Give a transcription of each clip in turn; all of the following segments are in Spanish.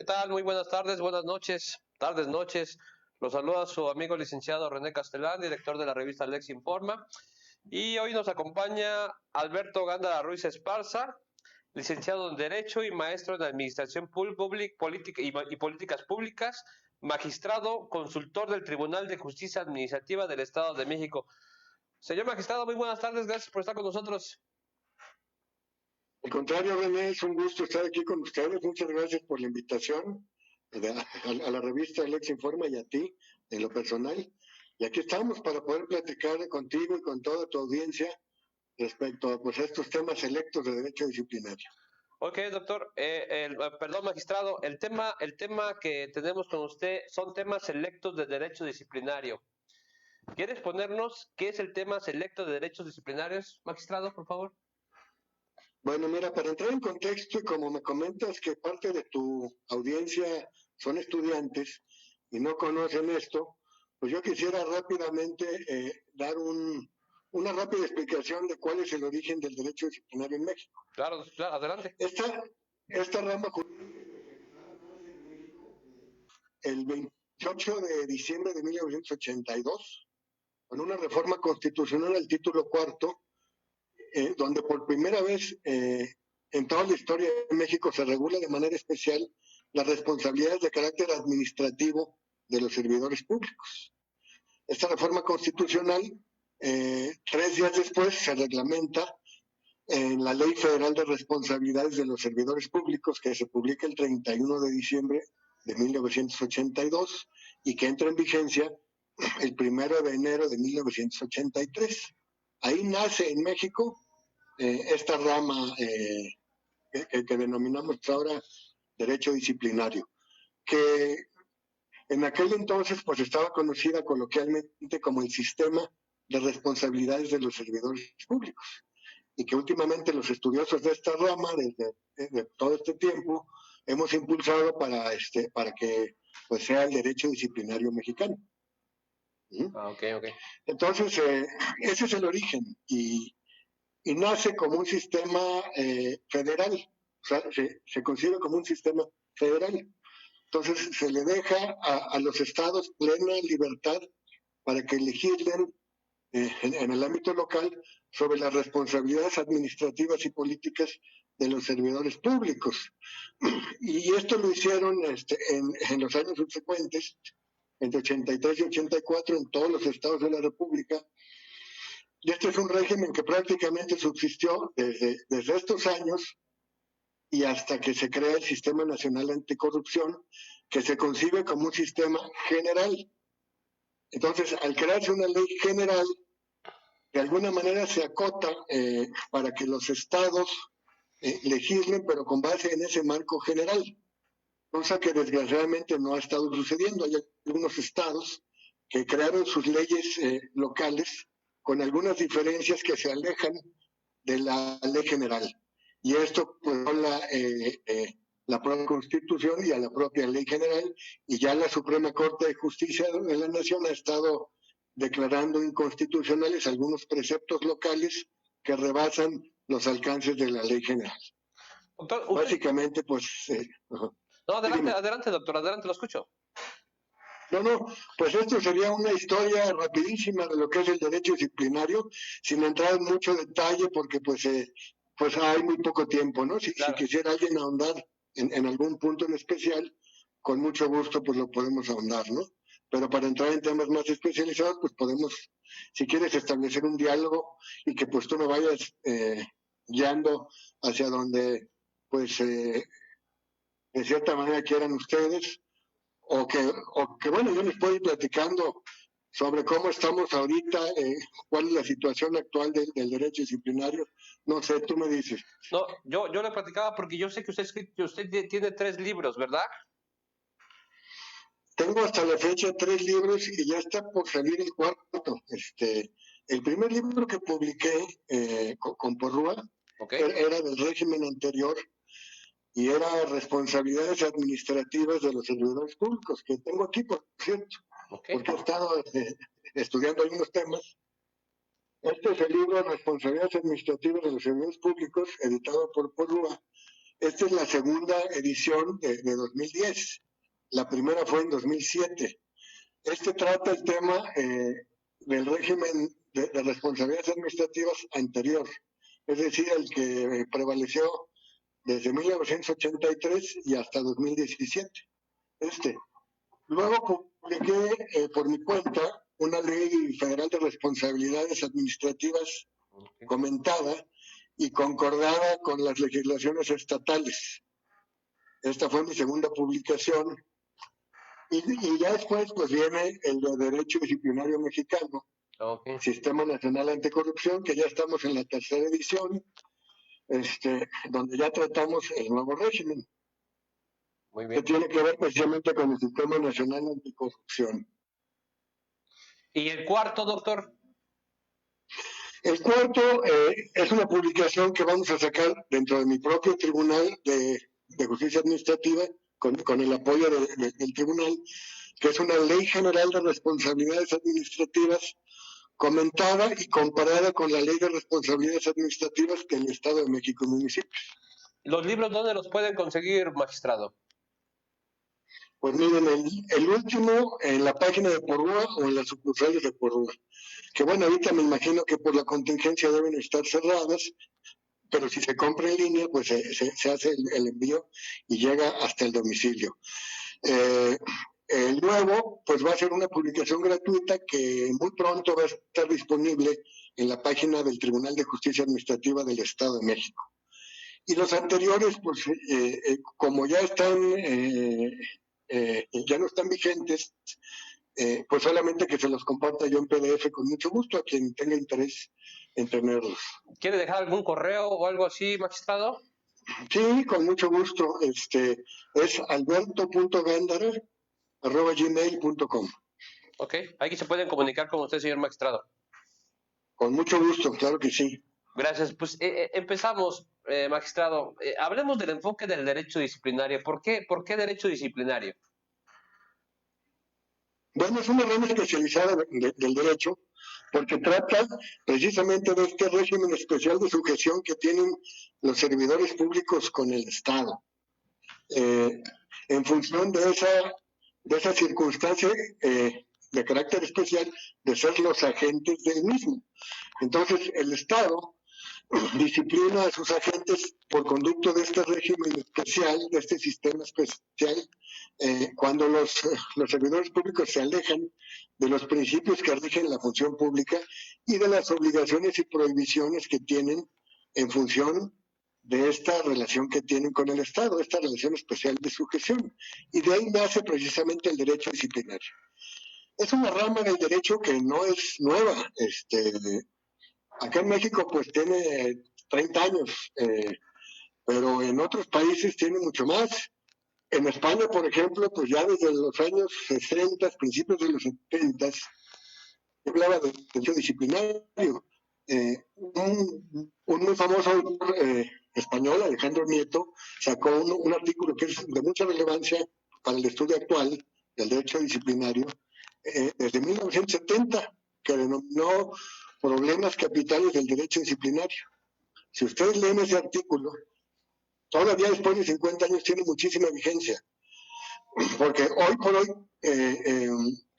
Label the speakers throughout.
Speaker 1: tal? Muy buenas tardes, buenas noches, tardes, noches. Los saluda su amigo licenciado René Castellán, director de la revista Lex Informa. Y hoy nos acompaña Alberto Gándara Ruiz Esparza, licenciado en Derecho y maestro en Administración Política y Políticas Públicas, magistrado, consultor del Tribunal de Justicia Administrativa del Estado de México. Señor magistrado, muy buenas tardes, gracias por estar con nosotros.
Speaker 2: Al contrario, René, es un gusto estar aquí con ustedes. Muchas gracias por la invitación a la revista Lex Informa y a ti, en lo personal. Y aquí estamos para poder platicar contigo y con toda tu audiencia respecto a pues, estos temas selectos de derecho disciplinario.
Speaker 1: Ok, doctor. Perdón, magistrado. El tema que tenemos con usted son temas selectos de derecho disciplinario. ¿Quiere exponernos qué es el tema selecto de derechos disciplinarios, magistrado, por favor?
Speaker 2: Bueno, mira, para entrar en contexto y como me comentas que parte de tu audiencia son estudiantes y no conocen esto, pues yo quisiera rápidamente dar una rápida explicación de cuál es el origen del derecho disciplinario en México.
Speaker 1: Claro, adelante.
Speaker 2: Esta rama jurídica el 28 de diciembre de 1982, con una reforma constitucional al título cuarto, donde por primera vez en toda la historia de México se regula de manera especial las responsabilidades de carácter administrativo de los servidores públicos. Esta reforma constitucional, 3 días después, se reglamenta en la Ley Federal de Responsabilidades de los Servidores Públicos, que se publica el 31 de diciembre de 1982 y que entra en vigencia el 1 de enero de 1983. Ahí nace en México esta rama que denominamos ahora derecho disciplinario, que en aquel entonces pues estaba conocida coloquialmente como el sistema de responsabilidades de los servidores públicos, y que últimamente los estudiosos de esta rama desde todo este tiempo hemos impulsado para que pues sea el derecho disciplinario mexicano.
Speaker 1: Okay.
Speaker 2: Entonces ese es el origen y nace como un sistema federal, o sea, se concibe como un sistema federal. Entonces se le deja a los estados plena libertad para que legislen en el ámbito local sobre las responsabilidades administrativas y políticas de los servidores públicos. Y esto lo hicieron en los años subsecuentes, entre 83 y 84, en todos los estados de la República. Y este es un régimen que prácticamente subsistió desde estos años y hasta que se crea el Sistema Nacional Anticorrupción, que se concibe como un sistema general. Entonces, al crearse una ley general, de alguna manera se acota para que los estados legislen, pero con base en ese marco general, cosa que desgraciadamente no ha estado sucediendo. Hay algunos estados que crearon sus leyes locales con algunas diferencias que se alejan de la ley general. Y esto pues la propia Constitución y a la propia ley general, y ya la Suprema Corte de Justicia de la Nación ha estado declarando inconstitucionales algunos preceptos locales que rebasan los alcances de la ley general.
Speaker 1: Doctor,
Speaker 2: básicamente, pues...
Speaker 1: No, adelante, doctor, adelante, lo escucho.
Speaker 2: No, pues esto sería una historia rapidísima de lo que es el derecho disciplinario, sin entrar en mucho detalle, porque pues hay muy poco tiempo, ¿no? Claro. Si quisiera alguien ahondar en algún punto en especial, con mucho gusto pues lo podemos ahondar, ¿no? Pero para entrar en temas más especializados, pues podemos, si quieres, establecer un diálogo y que pues tú me vayas guiando hacia donde, pues, de cierta manera quieran ustedes, o que bueno, yo les puedo ir platicando sobre cómo estamos ahorita, cuál es la situación actual del derecho disciplinario. No sé, tú me dices.
Speaker 1: No, yo le platicaba porque yo sé que usted tiene 3 libros, ¿verdad?
Speaker 2: Tengo hasta la fecha 3 libros y ya está por salir el cuarto. El primer libro que publiqué con Porrúa era del régimen anterior y era responsabilidades administrativas de los servidores públicos, que tengo aquí, por cierto, porque he estado estudiando algunos temas. Este es el libro Responsabilidades administrativas de los servidores públicos, editado por Porrúa, Esta es la segunda edición de 2010. La primera fue en 2007. Este trata el tema del régimen de responsabilidades administrativas anterior, es decir, el que prevaleció desde 1983 y hasta 2017. Luego publiqué por mi cuenta una ley federal de responsabilidades administrativas comentada y concordada con las legislaciones estatales. Esta fue mi segunda publicación. Y ya después pues viene el de Derecho Disciplinario Mexicano, Sistema Nacional Anticorrupción, que ya estamos en la tercera edición, donde ya tratamos el nuevo régimen, que tiene que ver precisamente con el Sistema Nacional Anticorrupción.
Speaker 1: ¿Y el cuarto, doctor?
Speaker 2: El cuarto es una publicación que vamos a sacar dentro de mi propio Tribunal de Justicia Administrativa, con el apoyo del tribunal, que es una ley general de responsabilidades administrativas comentada y comparada con la ley de responsabilidades administrativas del Estado de México y municipios.
Speaker 1: ¿Los libros dónde los pueden conseguir, magistrado?
Speaker 2: Pues miren, el último en la página de Porrúa o en las sucursales de Porrúa, que bueno, ahorita me imagino que por la contingencia deben estar cerradas, pero si se compra en línea, pues se hace el envío y llega hasta el domicilio. El nuevo, pues va a ser una publicación gratuita que muy pronto va a estar disponible en la página del Tribunal de Justicia Administrativa del Estado de México. Y los anteriores, pues como ya están, ya no están vigentes, pues solamente que se los comparta yo en PDF con mucho gusto a quien tenga interés en tenerlos.
Speaker 1: ¿Quiere dejar algún correo o algo así, magistrado?
Speaker 2: Sí, con mucho gusto. Es alberto.gándara@gmail.com.
Speaker 1: Ok, aquí se pueden comunicar con usted, señor magistrado.
Speaker 2: Con mucho gusto, claro que sí.
Speaker 1: Gracias. Pues empezamos, magistrado. Hablemos del enfoque del derecho disciplinario. ¿Por qué derecho disciplinario?
Speaker 2: Bueno, es una rama especializada del derecho porque trata precisamente de este régimen especial de sujeción que tienen los servidores públicos con el Estado. En función de esa circunstancia de carácter especial de ser los agentes del mismo. Entonces, el Estado disciplina a sus agentes por conducto de este régimen especial, de este sistema especial, cuando los servidores públicos se alejan de los principios que rigen la función pública y de las obligaciones y prohibiciones que tienen en función de esta relación que tienen con el Estado, esta relación especial de sujeción. Y de ahí nace precisamente el derecho disciplinario. Es una rama del derecho que no es nueva. Acá en México pues tiene 30 años, pero en otros países tiene mucho más. En España, por ejemplo, pues ya desde los años 60, principios de los 70, se hablaba de derecho disciplinario. Un muy famoso autor español, Alejandro Nieto, sacó un artículo que es de mucha relevancia para el estudio actual del derecho disciplinario desde 1970, que denominó Problemas capitales del derecho disciplinario. Si ustedes leen ese artículo, todavía después de 50 años tiene muchísima vigencia, porque hoy por hoy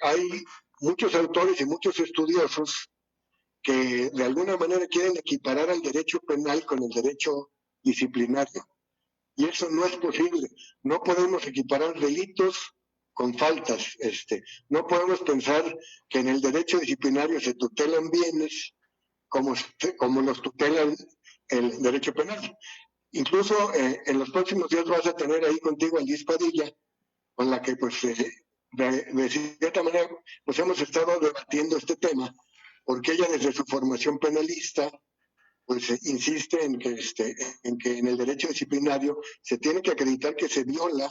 Speaker 2: hay muchos autores y muchos estudiosos que de alguna manera quieren equiparar al derecho penal con el derecho disciplinario. Y eso no es posible. No podemos equiparar delitos con faltas. No podemos pensar que en el derecho disciplinario se tutelan bienes como los tutelan el derecho penal. Incluso en los próximos días vas a tener ahí contigo a Liz Padilla, con la que pues de cierta manera pues hemos estado debatiendo este tema, porque ella desde su formación penalista pues insiste en que en el derecho disciplinario se tiene que acreditar que se viola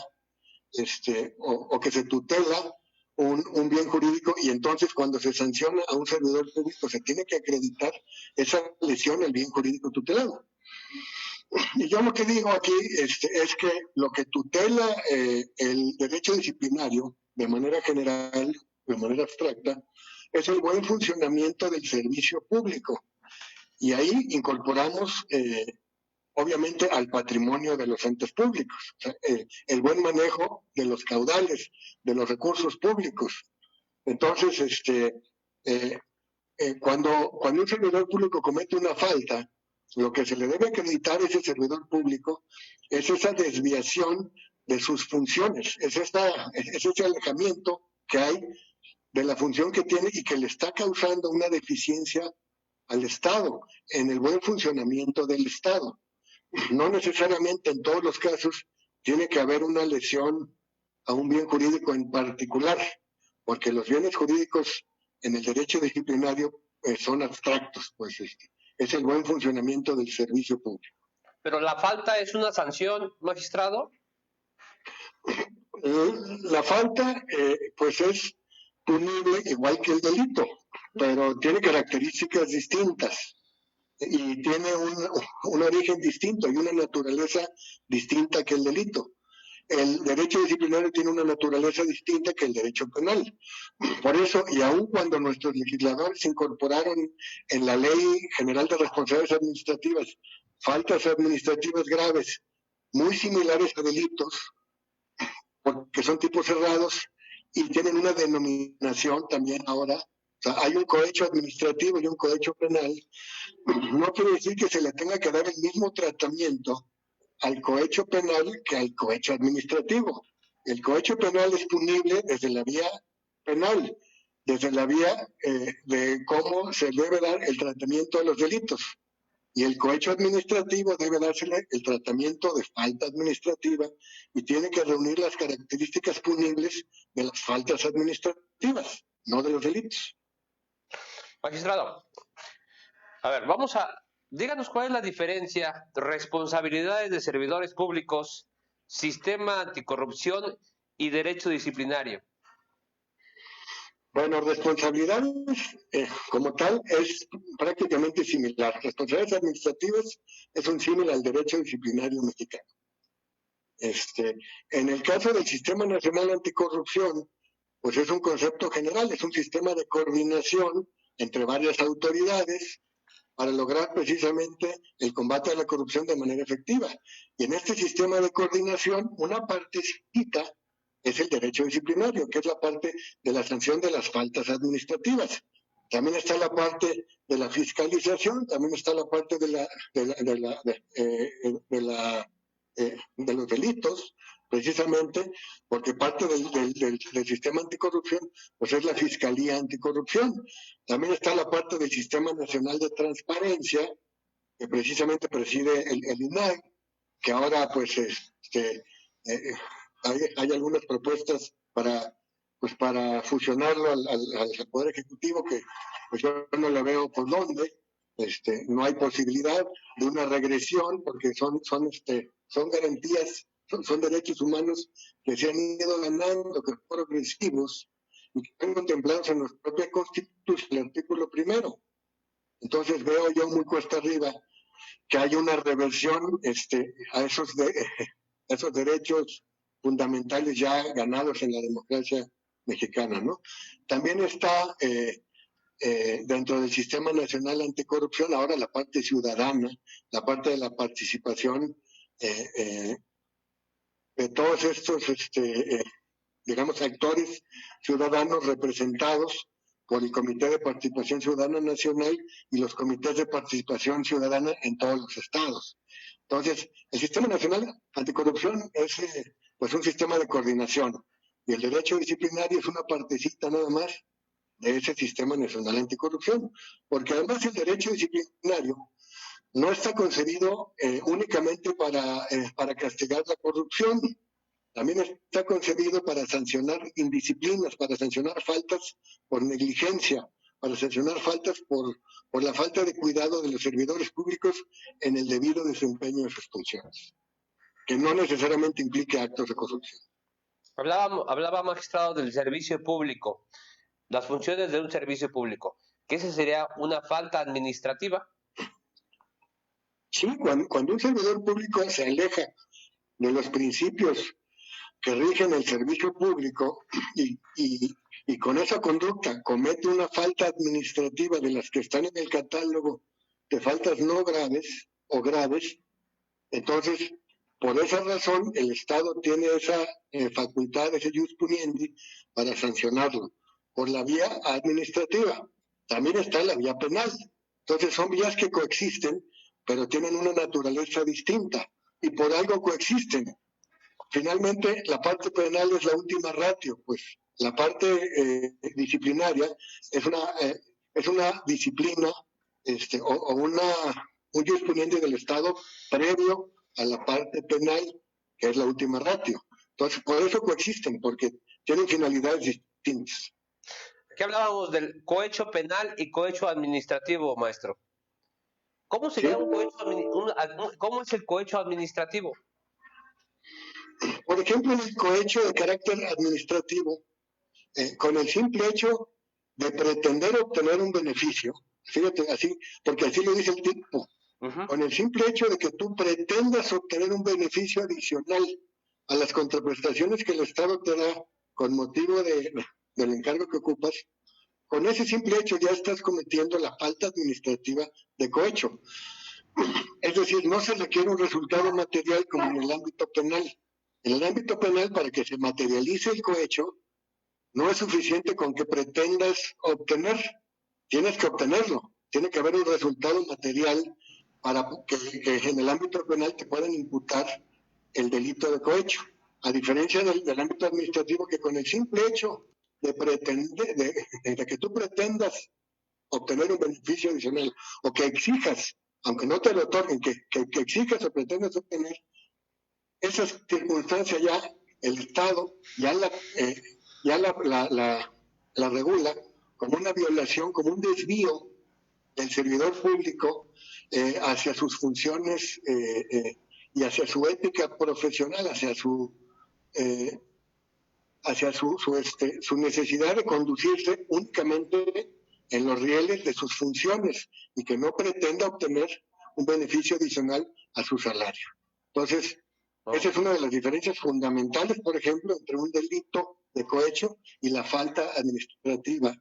Speaker 2: o que se tutela un bien jurídico, y entonces cuando se sanciona a un servidor público se tiene que acreditar esa lesión al bien jurídico tutelado. Y yo lo que digo aquí es que lo que tutela el derecho disciplinario de manera general, de manera abstracta, es el buen funcionamiento del servicio público. Y ahí incorporamos obviamente al patrimonio de los entes públicos, o sea, el buen manejo de los caudales, de los recursos públicos. Entonces, cuando un servidor público comete una falta, lo que se le debe acreditar a ese servidor público es esa desviación de sus funciones, es ese alejamiento que hay de la función que tiene y que le está causando una deficiencia al Estado, en el buen funcionamiento del Estado. No necesariamente en todos los casos tiene que haber una lesión a un bien jurídico en particular, porque los bienes jurídicos en el derecho disciplinario son abstractos, pues es el buen funcionamiento del servicio público.
Speaker 1: ¿Pero la falta es una sanción, magistrado?
Speaker 2: La falta, pues es punible igual que el delito, pero tiene características distintas y tiene un origen distinto y una naturaleza distinta que el delito. El derecho disciplinario tiene una naturaleza distinta que el derecho penal. Por eso, y aun cuando nuestros legisladores incorporaron en la Ley General de Responsabilidades Administrativas faltas administrativas graves muy similares a delitos, porque son tipos cerrados y tienen una denominación también ahora, o sea, hay un cohecho administrativo y un cohecho penal, no quiere decir que se le tenga que dar el mismo tratamiento al cohecho penal que al cohecho administrativo. El cohecho penal es punible desde la vía penal, desde la vía de cómo se debe dar el tratamiento a los delitos. Y el cohecho administrativo debe dársele el tratamiento de falta administrativa y tiene que reunir las características punibles de las faltas administrativas, no de los delitos.
Speaker 1: Magistrado, a ver, díganos cuál es la diferencia, responsabilidades de servidores públicos, sistema anticorrupción y derecho disciplinario.
Speaker 2: Bueno, responsabilidades como tal es prácticamente similar. Responsabilidades administrativas es un símil al derecho disciplinario mexicano. En el caso del Sistema Nacional Anticorrupción, pues es un concepto general, es un sistema de coordinación entre varias autoridades para lograr precisamente el combate a la corrupción de manera efectiva. Y en este sistema de coordinación, una partecita es el derecho disciplinario, que es la parte de la sanción de las faltas administrativas. También está la parte de la fiscalización, también está la parte de los delitos, precisamente porque parte del sistema anticorrupción pues es la Fiscalía Anticorrupción. También está la parte del Sistema Nacional de Transparencia, que precisamente preside el INAI, que ahora pues hay algunas propuestas para fusionarlo al Poder Ejecutivo, que pues yo no le veo por dónde. No hay posibilidad de una regresión porque son garantías, son derechos humanos que se han ido ganando, que son progresivos y que están contemplados en nuestra propia Constitución, el artículo 1. Entonces veo yo muy cuesta arriba que haya una reversión a esos derechos fundamentales ya ganados en la democracia mexicana, ¿no? También está dentro del Sistema Nacional Anticorrupción ahora la parte ciudadana, la parte de la participación de todos estos, digamos, actores ciudadanos representados por el Comité de Participación Ciudadana Nacional y los comités de participación ciudadana en todos los estados. Entonces, el Sistema Nacional Anticorrupción es pues un sistema de coordinación y el derecho disciplinario es una partecita nada más de ese Sistema Nacional Anticorrupción, porque además el derecho disciplinario no está concebido únicamente para castigar la corrupción, también está concebido para sancionar indisciplinas, para sancionar faltas por negligencia, para sancionar faltas por la falta de cuidado de los servidores públicos en el debido desempeño de sus funciones, que no necesariamente implique actos de corrupción.
Speaker 1: Hablaba magistrado del servicio público, las funciones de un servicio público, que esa sería una falta administrativa.
Speaker 2: Sí, cuando un servidor público se aleja de los principios que rigen el servicio público y con esa conducta comete una falta administrativa de las que están en el catálogo de faltas no graves o graves, Entonces, por esa razón, el Estado tiene esa facultad, ese jus puniendi, para sancionarlo por la vía administrativa. También está la vía penal. Entonces, son vías que coexisten, pero tienen una naturaleza distinta y por algo coexisten. Finalmente, la parte penal es la última ratio, pues la parte disciplinaria es una disciplina un jurisprudencia del Estado previo a la parte penal, que es la última ratio. Entonces, por eso coexisten, porque tienen finalidades distintas.
Speaker 1: Aquí hablábamos del cohecho penal y cohecho administrativo, maestro. ¿Cómo sería un cohecho, cómo es el cohecho administrativo?
Speaker 2: Por ejemplo, el cohecho de carácter administrativo, con el simple hecho de pretender obtener un beneficio, fíjate, así, porque así lo dice el tipo, con el simple hecho de que tú pretendas obtener un beneficio adicional a las contraprestaciones que el Estado te da con motivo del encargo que ocupas, con ese simple hecho ya estás cometiendo la falta administrativa de cohecho. Es decir, no se requiere un resultado material como en el ámbito penal. En el ámbito penal, para que se materialice el cohecho, no es suficiente con que pretendas obtener, tienes que obtenerlo, tiene que haber un resultado material para que en el ámbito penal te puedan imputar el delito de cohecho, a diferencia del ámbito administrativo, que con el simple hecho de que tú pretendas obtener un beneficio adicional o que exijas, aunque no te lo otorguen, que exijas o pretendas obtener, esa circunstancia ya el Estado ya la regula como una violación, como un desvío del servidor público hacia sus funciones y hacia su ética profesional, hacia su necesidad de conducirse únicamente en los rieles de sus funciones y que no pretenda obtener un beneficio adicional a su salario. Entonces, esa es una de las diferencias fundamentales, por ejemplo, entre un delito de cohecho y la falta administrativa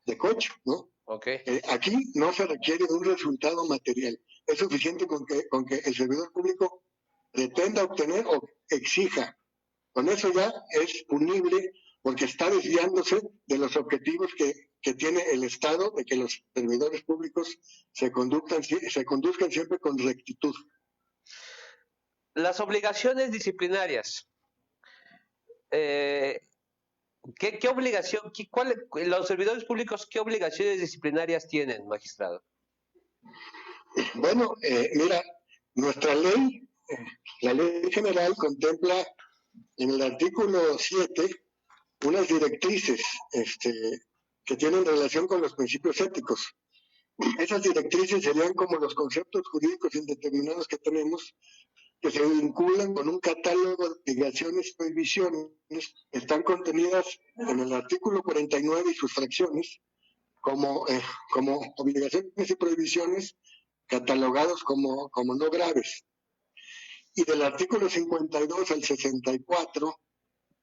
Speaker 2: de cohecho, ¿no?
Speaker 1: Okay.
Speaker 2: Aquí no se requiere un resultado material. Es suficiente con que el servidor público pretenda obtener o exija. Con eso ya es punible porque está desviándose de los objetivos que tiene el Estado, de que los servidores públicos se conduzcan siempre con rectitud.
Speaker 1: Las obligaciones disciplinarias. ¿Qué obligación, los servidores públicos, qué obligaciones disciplinarias tienen, magistrado?
Speaker 2: Bueno, mira, nuestra ley, la ley general contempla en el artículo 7 unas directrices que tienen relación con los principios éticos. Esas directrices serían como los conceptos jurídicos indeterminados que tenemos, que se vinculan con un catálogo de obligaciones y prohibiciones, están contenidas en el artículo 49 y sus fracciones, como obligaciones y prohibiciones catalogados como no graves. Y del artículo 52 al 64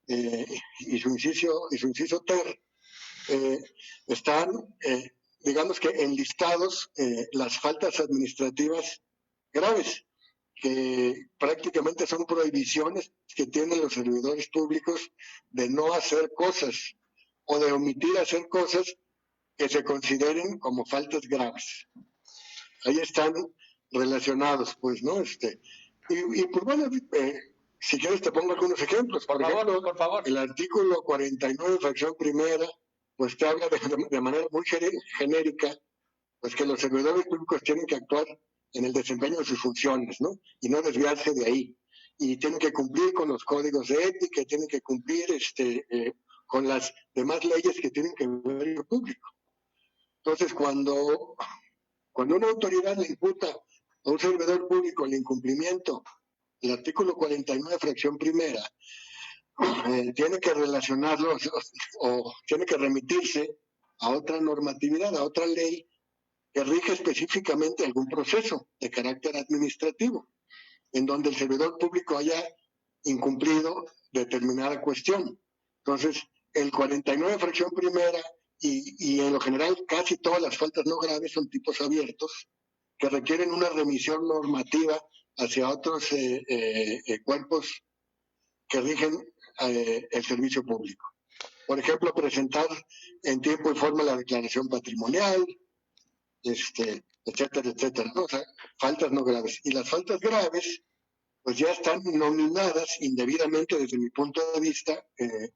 Speaker 2: y su inciso ter, están, digamos que enlistados las faltas administrativas graves, que prácticamente son prohibiciones que tienen los servidores públicos de no hacer cosas o de omitir hacer cosas que se consideren como faltas graves. Ahí están relacionados, pues, ¿no? Y pues bueno, si quieres te pongo algunos ejemplos. Por favor. El artículo 49, fracción primera, pues te habla de manera muy genérica, pues que los servidores públicos tienen que actuar en el desempeño de sus funciones, ¿no? Y no desviarse de ahí. Y tienen que cumplir con los códigos de ética, tienen que cumplir con las demás leyes que tienen que ver con el público. Entonces, cuando una autoridad le imputa a un servidor público el incumplimiento del artículo 49, fracción primera, tiene que relacionarlo o tiene que remitirse a otra normatividad, a otra ley que rige específicamente algún proceso de carácter administrativo, en donde el servidor público haya incumplido determinada cuestión. Entonces, el 49, fracción primera, y en lo general casi todas las faltas no graves son tipos abiertos, que requieren una remisión normativa hacia otros cuerpos que rigen el servicio público. Por ejemplo, presentar en tiempo y forma la declaración patrimonial, etcétera, etcétera, ¿no? O sea, faltas no graves. Y las faltas graves, pues ya están nominadas indebidamente desde mi punto de vista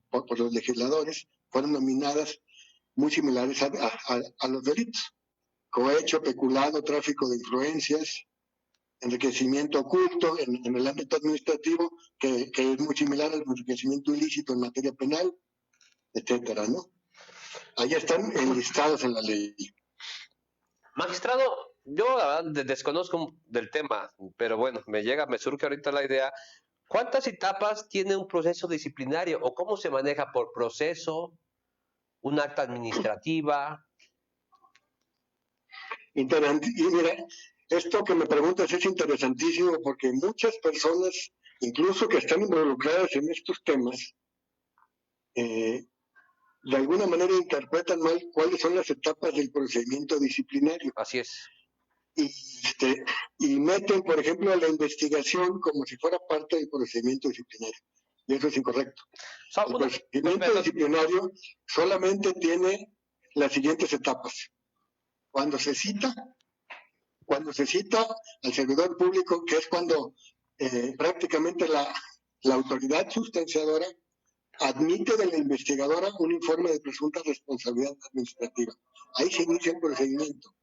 Speaker 2: por los legisladores, fueron nominadas muy similares a los delitos. Cohecho, peculado, tráfico de influencias, enriquecimiento oculto en el ámbito administrativo, que es muy similar al enriquecimiento ilícito en materia penal, etcétera, ¿no? Ahí están enlistados en la ley.
Speaker 1: Magistrado, yo la verdad desconozco del tema, pero bueno, me surge ahorita la idea. ¿Cuántas etapas tiene un proceso disciplinario o cómo se maneja por proceso, un acta administrativa?
Speaker 2: Y mira, esto que me preguntas es interesantísimo porque muchas personas, incluso que están involucradas en estos temas, de alguna manera interpretan mal cuáles son las etapas del procedimiento disciplinario.
Speaker 1: Así es.
Speaker 2: Y meten, por ejemplo, a la investigación como si fuera parte del procedimiento disciplinario. Y eso es incorrecto. El procedimiento disciplinario solamente tiene las siguientes etapas. Cuando se cita al servidor público, que es cuando prácticamente la autoridad sustanciadora admite de la investigadora un informe de presunta responsabilidad administrativa. Ahí se inicia el procedimiento.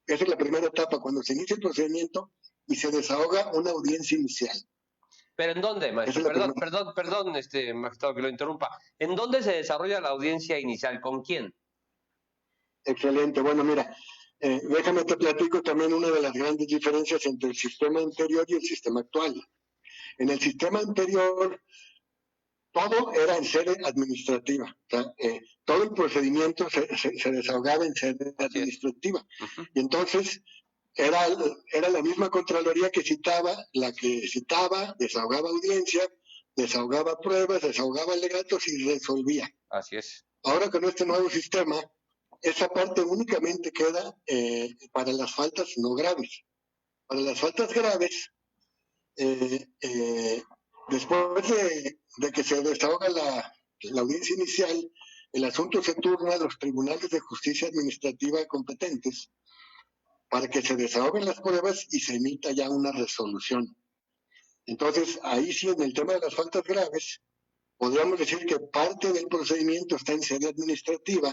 Speaker 2: Esa es la primera etapa, cuando se inicia el procedimiento y se desahoga una audiencia inicial.
Speaker 1: ¿Pero en dónde, maestro? Perdón, magistrado, que lo interrumpa. ¿En dónde se desarrolla la audiencia inicial? ¿Con quién?
Speaker 2: Excelente. Bueno, mira, déjame te platico también una de las grandes diferencias entre el sistema anterior y el sistema actual. En el sistema anterior, todo era en sede administrativa. O sea, todo el procedimiento se desahogaba en sede administrativa. Uh-huh. Y entonces era la misma Contraloría que citaba, desahogaba audiencia, desahogaba pruebas, desahogaba alegatos y resolvía.
Speaker 1: Así es.
Speaker 2: Ahora con este nuevo sistema, esa parte únicamente queda para las faltas no graves. Para las faltas graves, después de que se desahoga la audiencia inicial, el asunto se turna a los tribunales de justicia administrativa competentes para que se desahoguen las pruebas y se emita ya una resolución. Entonces, ahí sí, en el tema de las faltas graves, podríamos decir que parte del procedimiento está en sede administrativa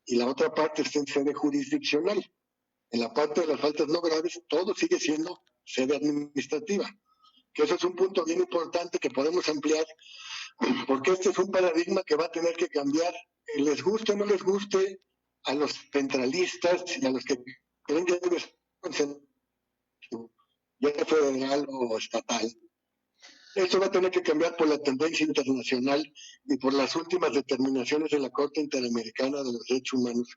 Speaker 2: y la otra parte está en sede jurisdiccional. En la parte de las faltas no graves, todo sigue siendo sede administrativa. Que eso es un punto bien importante que podemos ampliar, porque este es un paradigma que va a tener que cambiar, les guste o no les guste, a los centralistas y a los que creen que debe ser ya sea federal o estatal. Esto va a tener que cambiar por la tendencia internacional y por las últimas determinaciones de la Corte Interamericana de los Derechos Humanos,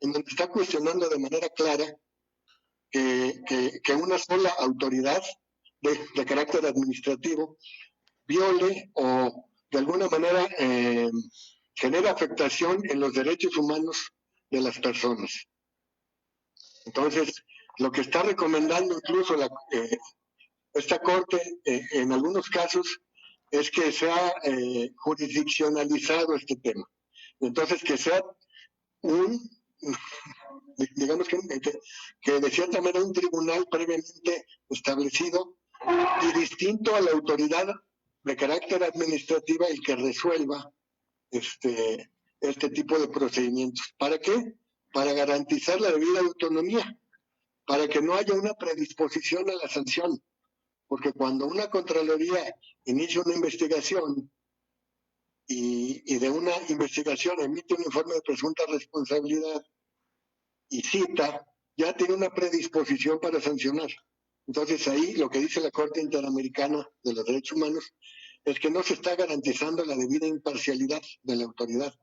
Speaker 2: en donde está cuestionando de manera clara que una sola autoridad de carácter administrativo viole o de alguna manera genera afectación en los derechos humanos de las personas. Entonces, lo que está recomendando incluso esta Corte en algunos casos es que sea jurisdiccionalizado este tema. Entonces, que sea digamos que de cierta manera un tribunal previamente establecido y distinto a la autoridad de carácter administrativa el que resuelva este tipo de procedimientos. ¿Para qué? Para garantizar la debida autonomía, para que no haya una predisposición a la sanción, porque cuando una Contraloría inicia una investigación y de una investigación emite un informe de presunta responsabilidad y cita, ya tiene una predisposición para sancionar. Entonces ahí lo que dice la Corte Interamericana de los Derechos Humanos es que no se está garantizando la debida imparcialidad de la autoridad.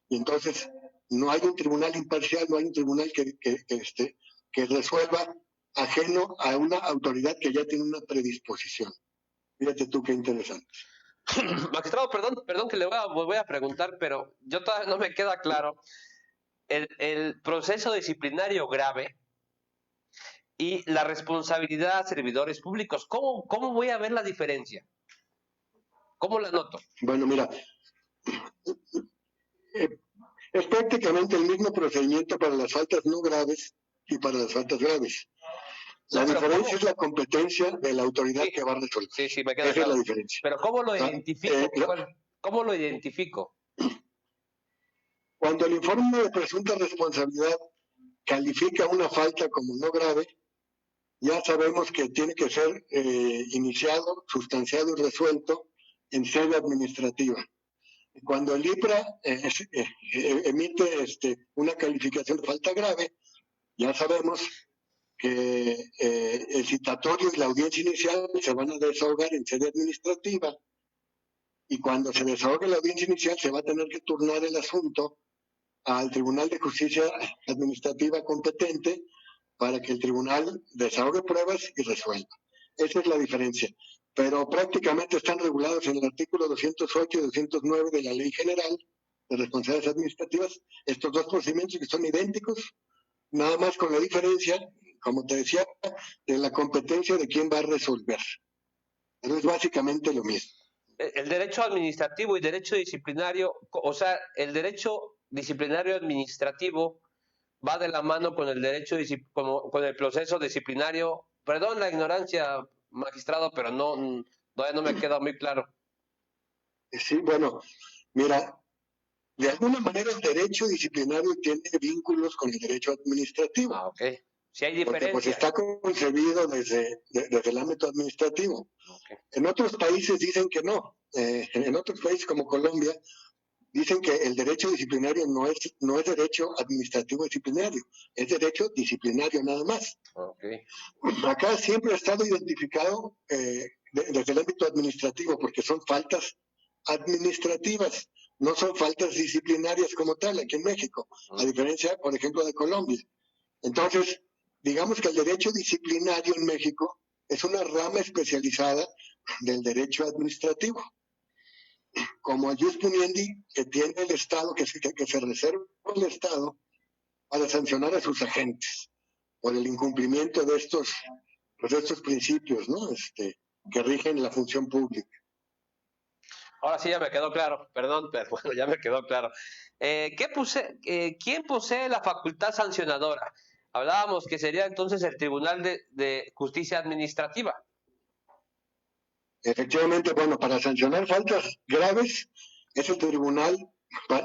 Speaker 2: Y entonces no hay un tribunal imparcial, no hay un tribunal que resuelva ajeno a una autoridad que ya tiene una predisposición. Fíjate tú qué interesante.
Speaker 1: Magistrado, perdón que le voy a preguntar, pero yo todavía no me queda claro. El proceso disciplinario grave y la responsabilidad a servidores públicos. ¿Cómo voy a ver la diferencia? ¿Cómo la noto?
Speaker 2: Bueno, mira, es prácticamente el mismo procedimiento para las faltas no graves y para las faltas graves. La diferencia es la competencia de la autoridad que va a resolver.
Speaker 1: Sí, me queda
Speaker 2: Esa es la diferencia.
Speaker 1: Pero ¿cómo lo identifico? ¿Cómo lo identifico?
Speaker 2: Cuando el informe de presunta responsabilidad califica una falta como no grave, ya sabemos que tiene que ser iniciado, sustanciado y resuelto en sede administrativa. Cuando el IPRA emite una calificación de falta grave, ya sabemos que el citatorio y la audiencia inicial se van a desahogar en sede administrativa, y cuando se desahogue la audiencia inicial se va a tener que turnar el asunto al Tribunal de Justicia Administrativa competente para que el tribunal desahogue pruebas y resuelva. Esa es la diferencia. Pero prácticamente están regulados en el artículo 208 y 209 de la Ley General de Responsabilidades Administrativas, estos dos procedimientos que son idénticos, nada más con la diferencia, como te decía, de la competencia de quién va a resolver. Pero es básicamente lo mismo.
Speaker 1: El derecho administrativo y derecho disciplinario, o sea, el derecho disciplinario administrativo va de la mano con el derecho, con el proceso disciplinario. Perdón la ignorancia, magistrado, pero todavía no me queda muy claro.
Speaker 2: Sí, bueno, mira, de alguna manera el derecho disciplinario tiene vínculos con el derecho administrativo.
Speaker 1: Ah, ok. Si hay diferencia.
Speaker 2: Porque pues está concebido desde el ámbito administrativo. Okay. En otros países dicen que no. En otros países como Colombia dicen que el derecho disciplinario no es derecho administrativo disciplinario, es derecho disciplinario nada más.
Speaker 1: Okay.
Speaker 2: Acá siempre ha estado identificado desde el ámbito administrativo, porque son faltas administrativas, no son faltas disciplinarias como tal aquí en México, a diferencia, por ejemplo, de Colombia. Entonces, digamos que el derecho disciplinario en México es una rama especializada del derecho administrativo, como el jus puniendi que tiene el Estado, que se reserva el Estado para sancionar a sus agentes por el incumplimiento de estos principios, ¿no? Que rigen la función pública.
Speaker 1: Ahora sí ya me quedó claro, perdón, pero bueno, ya me quedó claro. ¿Quién posee la facultad sancionadora? Hablábamos que sería entonces el Tribunal de Justicia Administrativa.
Speaker 2: Efectivamente, bueno, para sancionar faltas graves es el tribunal,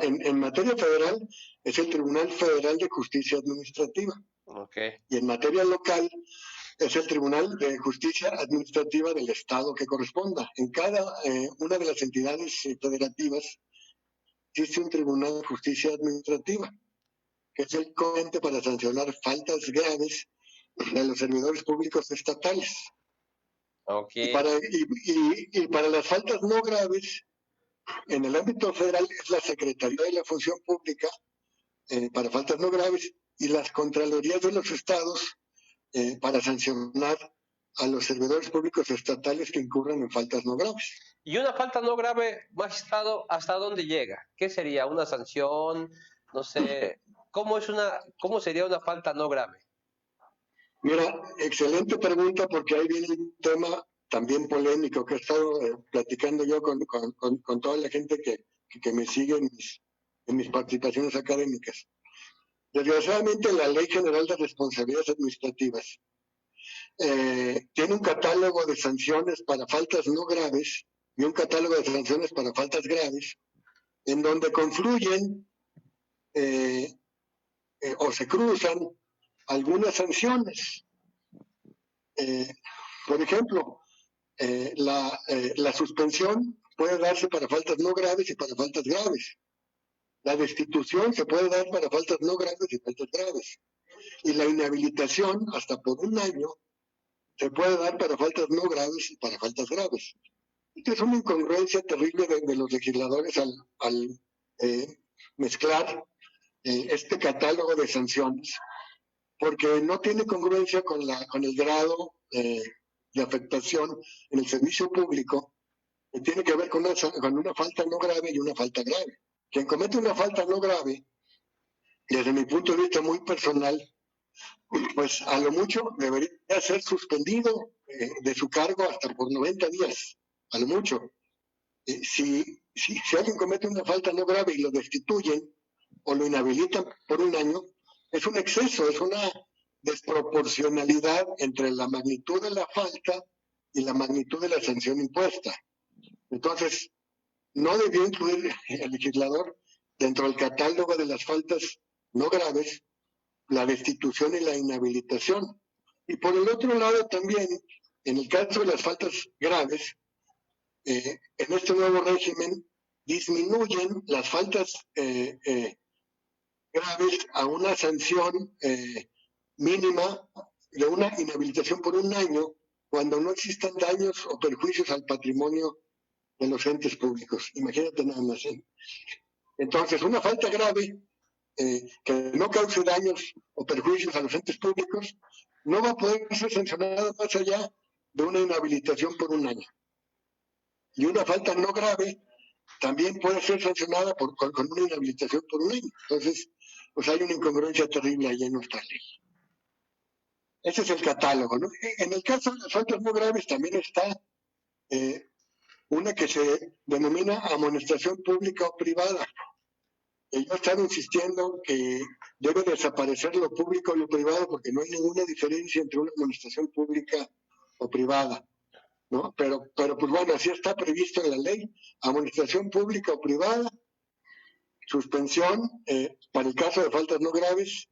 Speaker 2: en materia federal, es el Tribunal Federal de Justicia Administrativa.
Speaker 1: Okay.
Speaker 2: Y en materia local es el Tribunal de Justicia Administrativa del Estado que corresponda. En cada una de las entidades federativas existe un Tribunal de Justicia Administrativa, que es el competente para sancionar faltas graves de los servidores públicos estatales.
Speaker 1: Okay.
Speaker 2: Y para las faltas no graves, en el ámbito federal es la Secretaría de la Función Pública para faltas no graves y las Contralorías de los estados para sancionar a los servidores públicos estatales que incurran en faltas no graves.
Speaker 1: ¿Y una falta no grave, magistrado, hasta dónde llega? ¿Qué sería? ¿Una sanción? No sé. ¿Cómo sería una falta no grave?
Speaker 2: Mira, excelente pregunta, porque ahí viene un tema también polémico que he estado platicando yo con toda la gente que me sigue en mis participaciones académicas. Desgraciadamente, la Ley General de Responsabilidades Administrativas tiene un catálogo de sanciones para faltas no graves y un catálogo de sanciones para faltas graves, en donde confluyen o se cruzan algunas sanciones. Por ejemplo, la suspensión puede darse para faltas no graves y para faltas graves. La destitución se puede dar para faltas no graves y faltas graves. Y la inhabilitación, hasta por un año, se puede dar para faltas no graves y para faltas graves. Esta es una incongruencia terrible de los legisladores al mezclar este catálogo de sanciones, porque no tiene congruencia con el grado de afectación en el servicio público, que tiene que ver con una falta no grave y una falta grave. Quien comete una falta no grave, desde mi punto de vista muy personal, pues a lo mucho debería ser suspendido de su cargo hasta por 90 días, a lo mucho. Si alguien comete una falta no grave y lo destituyen o lo inhabilitan por un año, es un exceso, es una desproporcionalidad entre la magnitud de la falta y la magnitud de la sanción impuesta. Entonces, no debió incluir el legislador dentro del catálogo de las faltas no graves la destitución y la inhabilitación. Y por el otro lado también, en el caso de las faltas graves, en este nuevo régimen disminuyen las faltas graves a una sanción mínima de una inhabilitación por un año cuando no existan daños o perjuicios al patrimonio de los entes públicos. Imagínate nada más. Entonces, una falta grave que no cause daños o perjuicios a los entes públicos no va a poder ser sancionada más allá de una inhabilitación por un año. Y una falta no grave también puede ser sancionada con una inhabilitación por un año. Entonces, pues hay una incongruencia terrible ahí en nuestra ley. Ese es el catálogo, ¿no? En el caso de las faltas no graves también está una que se denomina amonestación pública o privada. Yo he estado insistiendo que debe desaparecer lo público y lo privado porque no hay ninguna diferencia entre una amonestación pública o privada, ¿no? Pero pues bueno, así está previsto en la ley, amonestación pública o privada, suspensión para el caso de faltas no graves,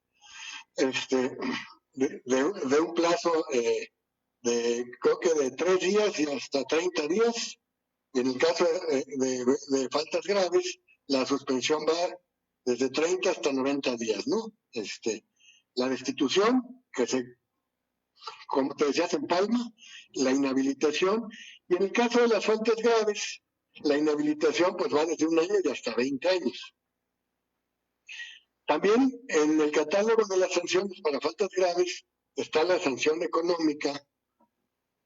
Speaker 2: de un plazo creo que de 3 días y hasta 30 días, y en el caso de faltas graves, la suspensión va desde 30 hasta 90 días, ¿no? La destitución, como te decía, se empalma, la inhabilitación, y en el caso de las faltas graves, la inhabilitación pues va desde 1 año y hasta 20 años. También en el catálogo de las sanciones para faltas graves está la sanción económica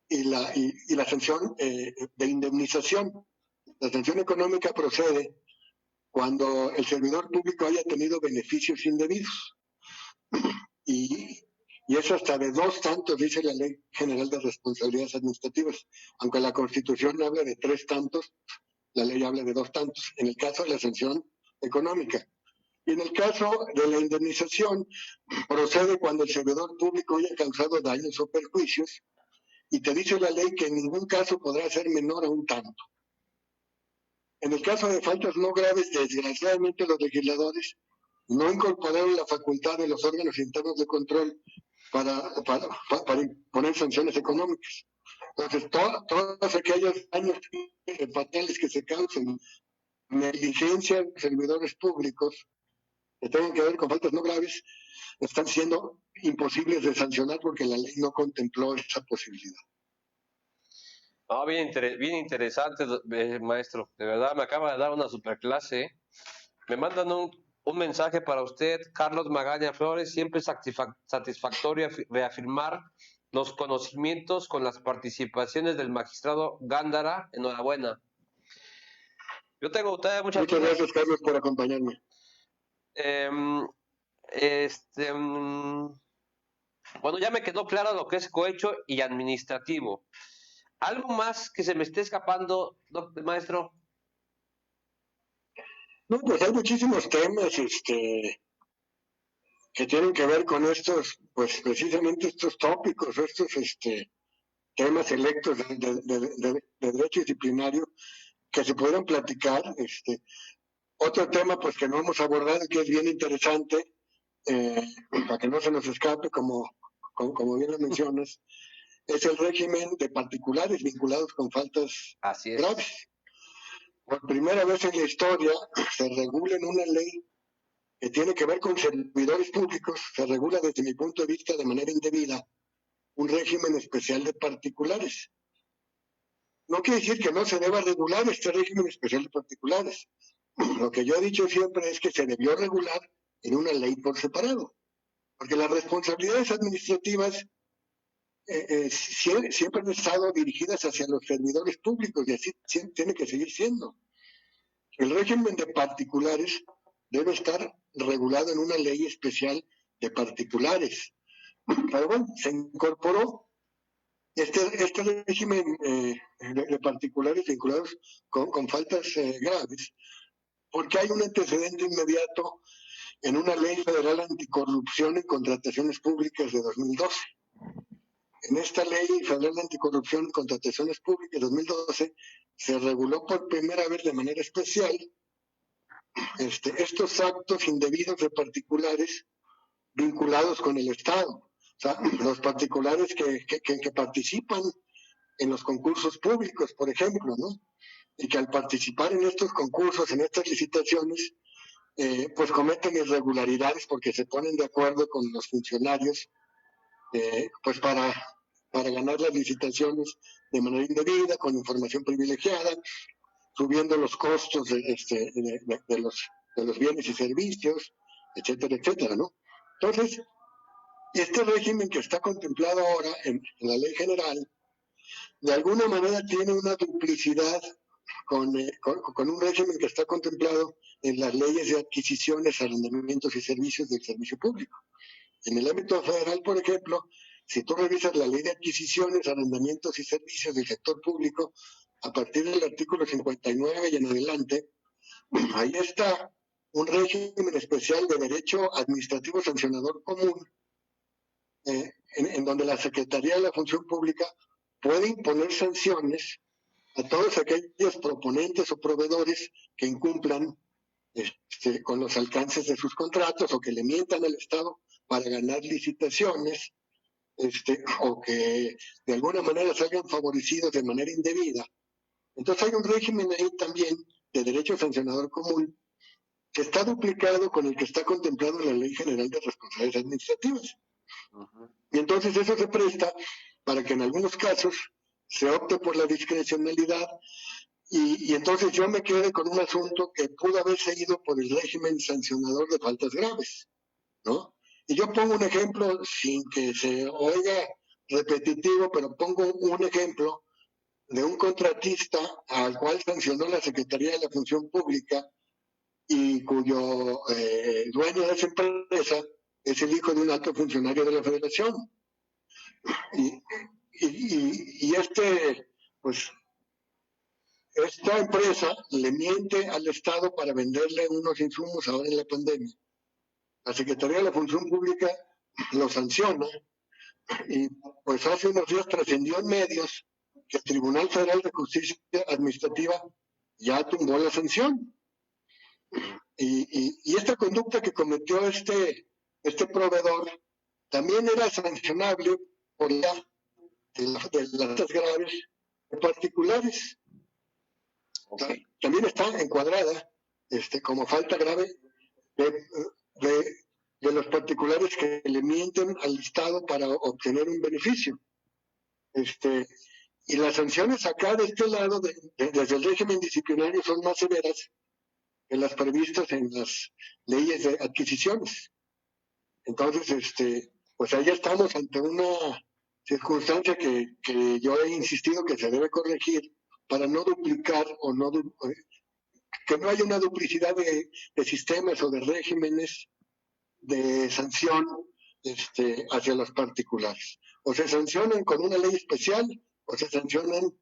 Speaker 2: y la sanción de indemnización. La sanción económica procede cuando el servidor público haya tenido beneficios indebidos. Y eso hasta de 2 tantos, dice la Ley General de Responsabilidades Administrativas. Aunque la Constitución habla de 3 tantos, la ley habla de 2 tantos, en el caso de la sanción económica. Y en el caso de la indemnización, procede cuando el servidor público haya causado daños o perjuicios, y te dice la ley que en ningún caso podrá ser menor a un tanto. En el caso de faltas no graves, desgraciadamente los legisladores no incorporaron la facultad de los órganos internos de control para imponer sanciones económicas. Entonces, todos aquellos daños fatales que se causen, negligencia de servidores públicos que tengan que ver con faltas no graves, están siendo imposibles de sancionar porque la ley no contempló esa posibilidad.
Speaker 1: Bien interesante, maestro. De verdad, me acaba de dar una super clase. Me mandan un mensaje para usted, Carlos Magaña Flores. Siempre satisfactorio reafirmar los conocimientos con las participaciones del magistrado Gándara. Enhorabuena. Yo tengo muchas
Speaker 2: gracias, Carlos, por acompañarme.
Speaker 1: Bueno, ya me quedó claro lo que es cohecho y administrativo. ¿Algo más que se me esté escapando, maestro?
Speaker 2: No, pues hay muchísimos temas que tienen que ver con estos, pues precisamente estos tópicos, estos temas electos de derecho disciplinario que se pueden platicar. Otro tema pues que no hemos abordado y que es bien interesante, para que no se nos escape, como bien lo mencionas, es el régimen de particulares vinculados con faltas graves. Por primera vez en la historia se regula en una ley que tiene que ver con servidores públicos, se regula desde mi punto de vista de manera indebida un régimen especial de particulares. No quiere decir que no se deba regular este régimen especial de particulares. Lo que yo he dicho siempre es que se debió regular en una ley por separado, porque las responsabilidades administrativas siempre han estado dirigidas hacia los servidores públicos y así tiene que seguir siendo. El régimen de particulares debe estar regulado en una ley especial de particulares, Pero bueno, se incorporó este régimen de particulares vinculados con faltas graves, porque hay un antecedente inmediato en una ley federal anticorrupción y contrataciones públicas de 2012. En esta ley federal anticorrupción y contrataciones públicas de 2012 se reguló por primera vez de manera especial estos actos indebidos de particulares vinculados con el Estado. O sea, los particulares que participan en los concursos públicos, por ejemplo, ¿no? Y que al participar en estos concursos, en estas licitaciones, pues cometen irregularidades porque se ponen de acuerdo con los funcionarios, pues para ganar las licitaciones de manera indebida, con información privilegiada, subiendo los costos de los bienes y servicios, etcétera, etcétera, ¿no? Entonces, este régimen que está contemplado ahora en la ley general, de alguna manera tiene una duplicidad con un régimen que está contemplado en las leyes de adquisiciones, arrendamientos y servicios del servicio público. En el ámbito federal, por ejemplo, si tú revisas la ley de adquisiciones, arrendamientos y servicios del sector público, a partir del artículo 59 y en adelante, ahí está un régimen especial de derecho administrativo sancionador común, en donde la Secretaría de la Función Pública puede imponer sanciones a todos aquellos proponentes o proveedores que incumplan con los alcances de sus contratos o que le mientan al Estado para ganar licitaciones, o que de alguna manera salgan favorecidos de manera indebida. Entonces hay un régimen ahí también de derecho sancionador común que está duplicado con el que está contemplado en la Ley General de Responsabilidades Administrativas. Y entonces eso se presta para que en algunos casos se opte por la discrecionalidad y entonces yo me quede con un asunto que pudo haberse ido por el régimen sancionador de faltas graves, ¿no? Y yo pongo un ejemplo sin que se oiga repetitivo, pero pongo un ejemplo de un contratista al cual sancionó la Secretaría de la Función Pública y cuyo dueño de esa empresa es el hijo de un alto funcionario de la Federación. Y pues, esta empresa le miente al Estado para venderle unos insumos ahora en la pandemia. La Secretaría de la Función Pública lo sanciona y pues hace unos días trascendió en medios que el Tribunal Federal de Justicia Administrativa ya tumbó la sanción. Y esta conducta que cometió este proveedor también era sancionable por de las faltas graves particulares. Okay. También está encuadrada como falta grave de los particulares que le mienten al Estado para obtener un beneficio. Y las sanciones acá de este lado, desde el régimen disciplinario, son más severas que las previstas en las leyes de adquisiciones. Entonces, pues ahí estamos ante una circunstancia que yo he insistido que se debe corregir para no duplicar que no haya una duplicidad de sistemas o de regímenes de sanción hacia los particulares. O se sancionan con una ley especial o se sancionan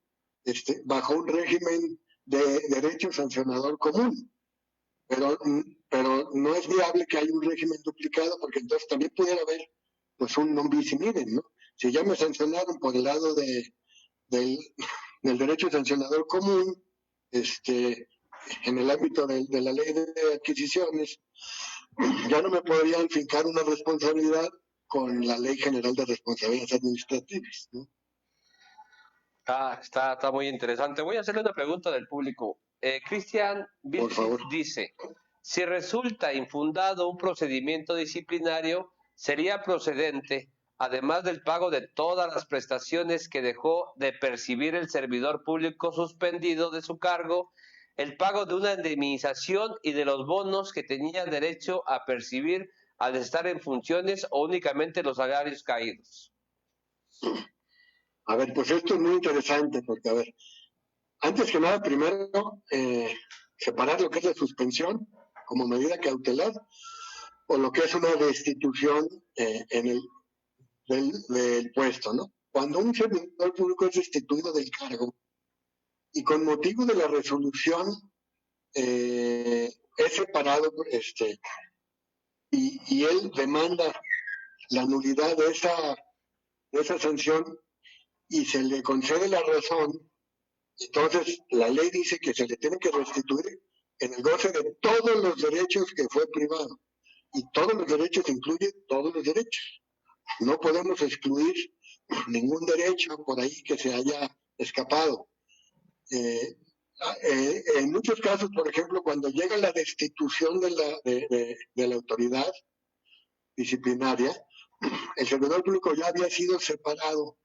Speaker 2: bajo un régimen de derecho sancionador común. Pero no es viable que haya un régimen duplicado porque entonces también pudiera haber pues un non bis in idem, ¿no? Si ya me sancionaron por el lado del derecho sancionador común, en el ámbito de la ley de adquisiciones, ya no me podrían fincar una responsabilidad con la Ley General de Responsabilidades Administrativas, ¿no?
Speaker 1: Está muy interesante. Voy a hacerle una pregunta del público. Cristian dice, si resulta infundado un procedimiento disciplinario, sería procedente, además del pago de todas las prestaciones que dejó de percibir el servidor público suspendido de su cargo, el pago de una indemnización y de los bonos que tenía derecho a percibir al estar en funciones o únicamente los salarios caídos.
Speaker 2: A ver, pues esto es muy interesante porque, a ver, antes que nada, primero, separar lo que es la suspensión como medida cautelar o lo que es una destitución en del puesto, ¿no? Cuando un servidor público es destituido del cargo y con motivo de la resolución es separado, y él demanda la nulidad de esa sanción y se le concede la razón, entonces la ley dice que se le tiene que restituir en el goce de todos los derechos que fue privado. Y todos los derechos incluyen todos los derechos. No podemos excluir ningún derecho por ahí que se haya escapado. En muchos casos, por ejemplo, cuando llega la destitución de la autoridad disciplinaria, el servidor público ya había sido separado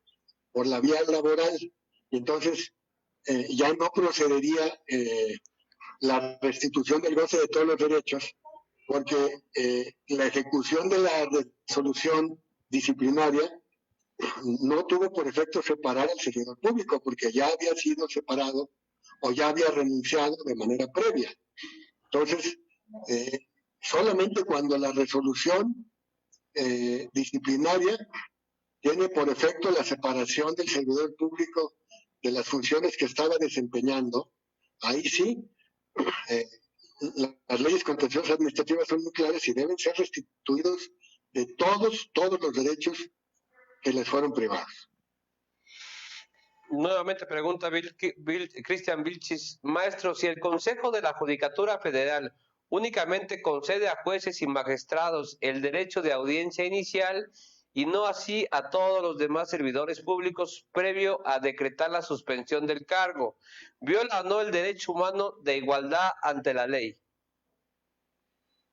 Speaker 2: por la vía laboral y entonces ya no procedería la restitución del goce de todos los derechos, porque la ejecución de la resolución disciplinaria no tuvo por efecto separar al servidor público, porque ya había sido separado o ya había renunciado de manera previa. Entonces, solamente cuando la resolución disciplinaria tiene por efecto la separación del servidor público de las funciones que estaba desempeñando, ahí sí, las leyes contenciosas administrativas son muy claras y deben ser restituidos de todos los derechos que les fueron privados.
Speaker 1: Nuevamente pregunta Cristian Vilchis, maestro, si el Consejo de la Judicatura Federal únicamente concede a jueces y magistrados el derecho de audiencia inicial y no así a todos los demás servidores públicos previo a decretar la suspensión del cargo, ¿viola o no el derecho humano de igualdad ante la ley?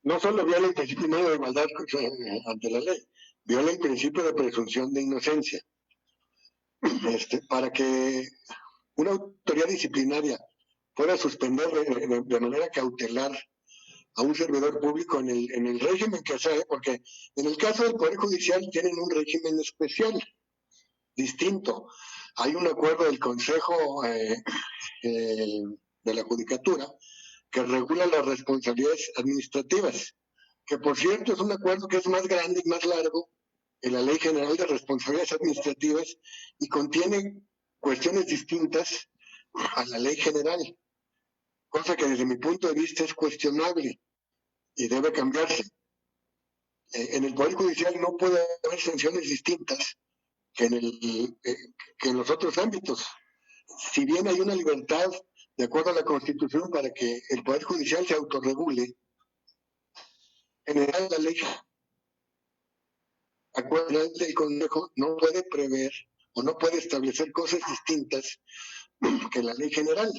Speaker 2: No solo viola el principio humano de igualdad ante la ley, viola el principio de presunción de inocencia. Para que una autoridad disciplinaria pueda suspender de manera cautelar a un servidor público en el régimen que sea, porque en el caso del Poder Judicial tienen un régimen especial, distinto. Hay un acuerdo del Consejo de la Judicatura que regula las responsabilidades administrativas, que por cierto es un acuerdo que es más grande y más largo en la Ley General de Responsabilidades Administrativas y contiene cuestiones distintas a la Ley General, cosa que desde mi punto de vista es cuestionable y debe cambiarse. En el Poder Judicial no puede haber sanciones distintas que en los otros ámbitos. Si bien hay una libertad, de acuerdo a la Constitución, para que el Poder Judicial se autorregule, en general la ley del Consejo no puede prever o no puede establecer cosas distintas que la ley general,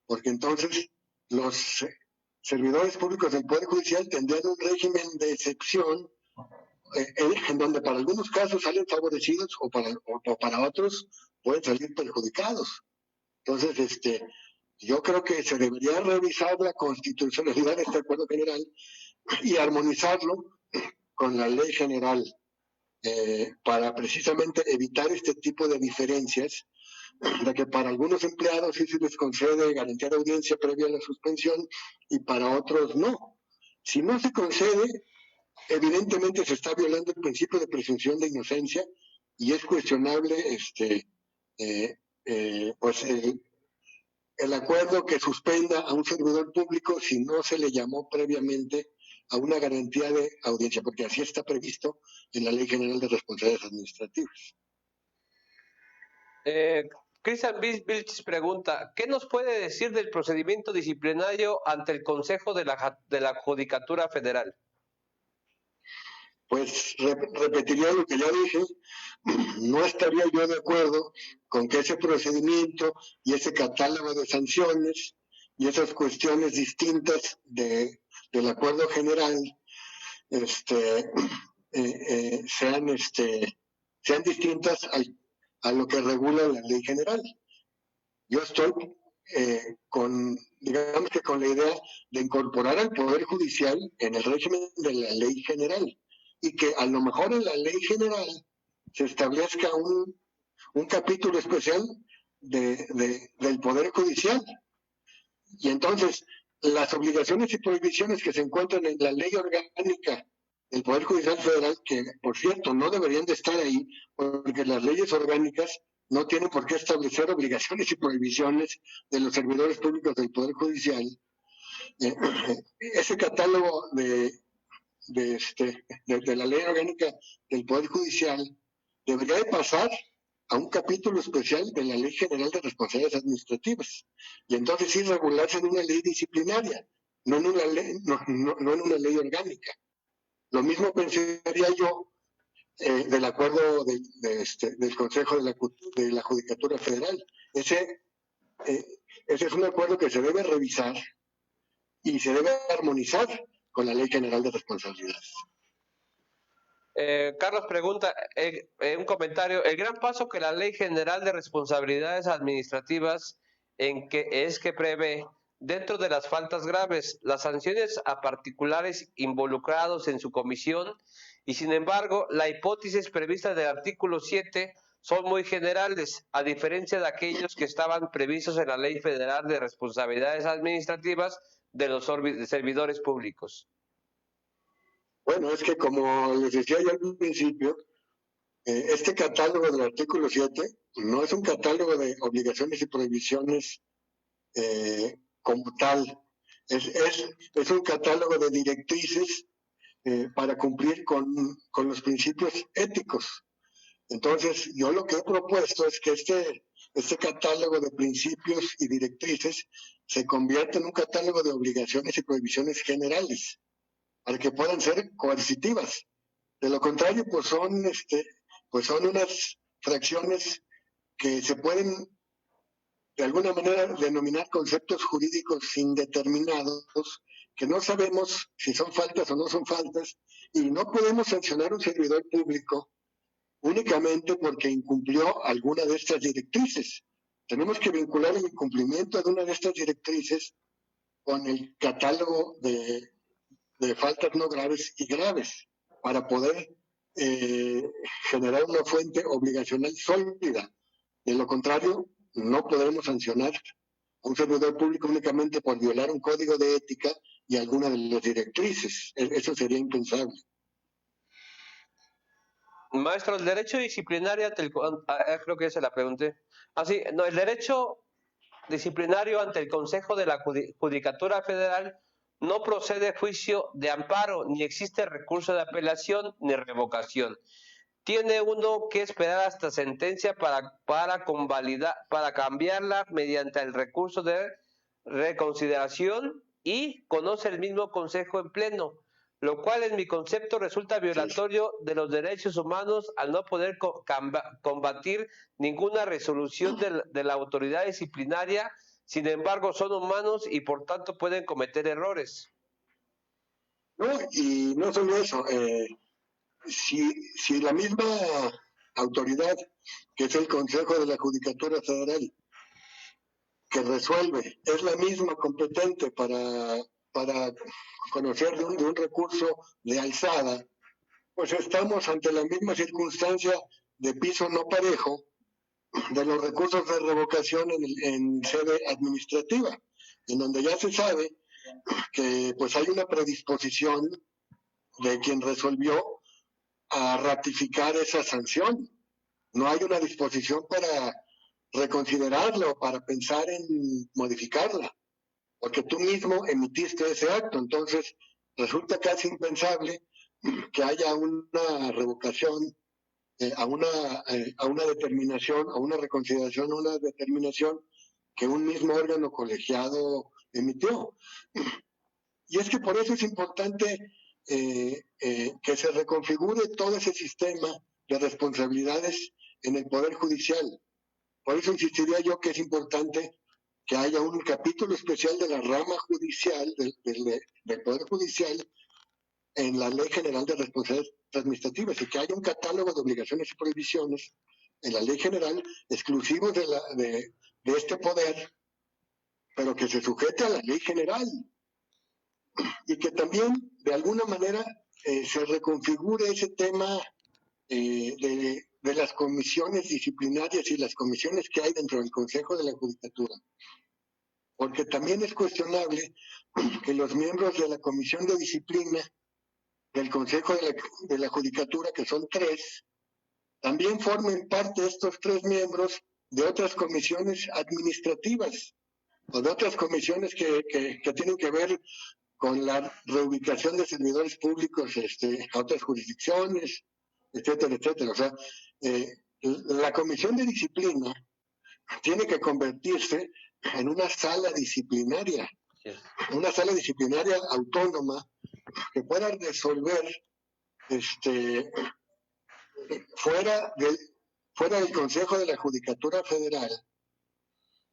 Speaker 2: porque entonces los servidores públicos del Poder Judicial tendrían un régimen de excepción en donde para algunos casos salen favorecidos o para otros pueden salir perjudicados. Entonces, yo creo que se debería revisar la constitucionalidad de este acuerdo general y armonizarlo con la ley general para precisamente evitar este tipo de diferencias, de que para algunos empleados sí se les concede garantía de audiencia previa a la suspensión y para otros no. Si no se concede, evidentemente se está violando el principio de presunción de inocencia y es cuestionable pues el acuerdo que suspenda a un servidor público si no se le llamó previamente a una garantía de audiencia, porque así está previsto en la Ley General de Responsabilidades Administrativas.
Speaker 1: Cristian Vilchis pregunta, ¿qué nos puede decir del procedimiento disciplinario ante el Consejo de la Judicatura Federal?
Speaker 2: Pues repetiría lo que ya dije, no estaría yo de acuerdo con que ese procedimiento y ese catálogo de sanciones y esas cuestiones distintas del acuerdo general sean distintas a lo que regula la ley general. Yo estoy digamos que con la idea de incorporar al Poder Judicial en el régimen de la ley general y que a lo mejor en la ley general se establezca un capítulo especial del Poder Judicial. Y entonces las obligaciones y prohibiciones que se encuentran en la ley orgánica del Poder Judicial Federal, que por cierto no deberían de estar ahí, porque las leyes orgánicas no tienen por qué establecer obligaciones y prohibiciones de los servidores públicos del Poder Judicial. Ese catálogo de la ley orgánica del Poder Judicial debería de pasar a un capítulo especial de la Ley General de Responsabilidades Administrativas, y entonces sí regularse en una ley disciplinaria, no en una ley, no en una ley orgánica. Lo mismo pensaría yo del acuerdo del Consejo de la Judicatura Federal. Ese es un acuerdo que se debe revisar y se debe armonizar con la Ley General de Responsabilidades.
Speaker 1: Carlos pregunta, un comentario, el gran paso que la Ley General de Responsabilidades Administrativas es que prevé, dentro de las faltas graves, las sanciones a particulares involucrados en su comisión, y sin embargo, la hipótesis prevista del artículo 7 son muy generales, a diferencia de aquellos que estaban previstos en la Ley Federal de Responsabilidades Administrativas de los servidores públicos.
Speaker 2: Bueno, es que como les decía yo al principio, este catálogo del artículo 7 no es un catálogo de obligaciones y prohibiciones como tal. Es un catálogo de directrices para cumplir con los principios éticos. Entonces, yo lo que he propuesto es que este catálogo de principios y directrices se convierta en un catálogo de obligaciones y prohibiciones generales, para que puedan ser coercitivas. De lo contrario, pues son unas fracciones que se pueden de alguna manera denominar conceptos jurídicos indeterminados, que no sabemos si son faltas o no son faltas, y no podemos sancionar a un servidor público únicamente porque incumplió alguna de estas directrices. Tenemos que vincular el incumplimiento de una de estas directrices con el catálogo de faltas no graves y graves, para poder generar una fuente obligacional sólida. De lo contrario, no podremos sancionar a un servidor público únicamente por violar un código de ética y alguna de las directrices. Eso sería impensable.
Speaker 1: Maestro, el derecho disciplinario creo que se la pregunté. Sí, no, el derecho disciplinario ante el Consejo de la Judicatura Federal no procede juicio de amparo, ni existe recurso de apelación ni revocación. Tiene uno que esperar hasta sentencia para cambiarla mediante el recurso de reconsideración, y conoce el mismo Consejo en pleno, lo cual en mi concepto resulta violatorio de los derechos humanos al no poder combatir ninguna resolución de la autoridad disciplinaria. Sin embargo, son humanos y por tanto pueden cometer errores.
Speaker 2: No, y no solo eso, si la misma autoridad, que es el Consejo de la Judicatura Federal, que resuelve, es la misma competente para conocer de un recurso de alzada, pues estamos ante la misma circunstancia de piso no parejo de los recursos de revocación en sede administrativa, en donde ya se sabe que pues hay una predisposición de quien resolvió a ratificar esa sanción. No hay una disposición para reconsiderarla o para pensar en modificarla, porque tú mismo emitiste ese acto. Entonces resulta casi impensable que haya una revocación a una determinación, a una reconsideración, a una determinación que un mismo órgano colegiado emitió. Y es que por eso es importante que se reconfigure todo ese sistema de responsabilidades en el Poder Judicial. Por eso insistiría yo que es importante que haya un capítulo especial de la rama judicial, del Poder Judicial, en la Ley General de Responsabilidades Administrativas, y que haya un catálogo de obligaciones y prohibiciones en la Ley General exclusivos de este poder, pero que se sujete a la Ley General, y que también de alguna manera se reconfigure ese tema de las comisiones disciplinarias y las comisiones que hay dentro del Consejo de la Judicatura, porque también es cuestionable que los miembros de la Comisión de Disciplina del Consejo de la Judicatura, que son 3, también formen parte estos 3 miembros de otras comisiones administrativas o de otras comisiones que tienen que ver con la reubicación de servidores públicos a otras jurisdicciones, etcétera, etcétera. O sea, la comisión de disciplina tiene que convertirse en una sala disciplinaria, una sala disciplinaria autónoma que pueda resolver fuera del Consejo de la Judicatura Federal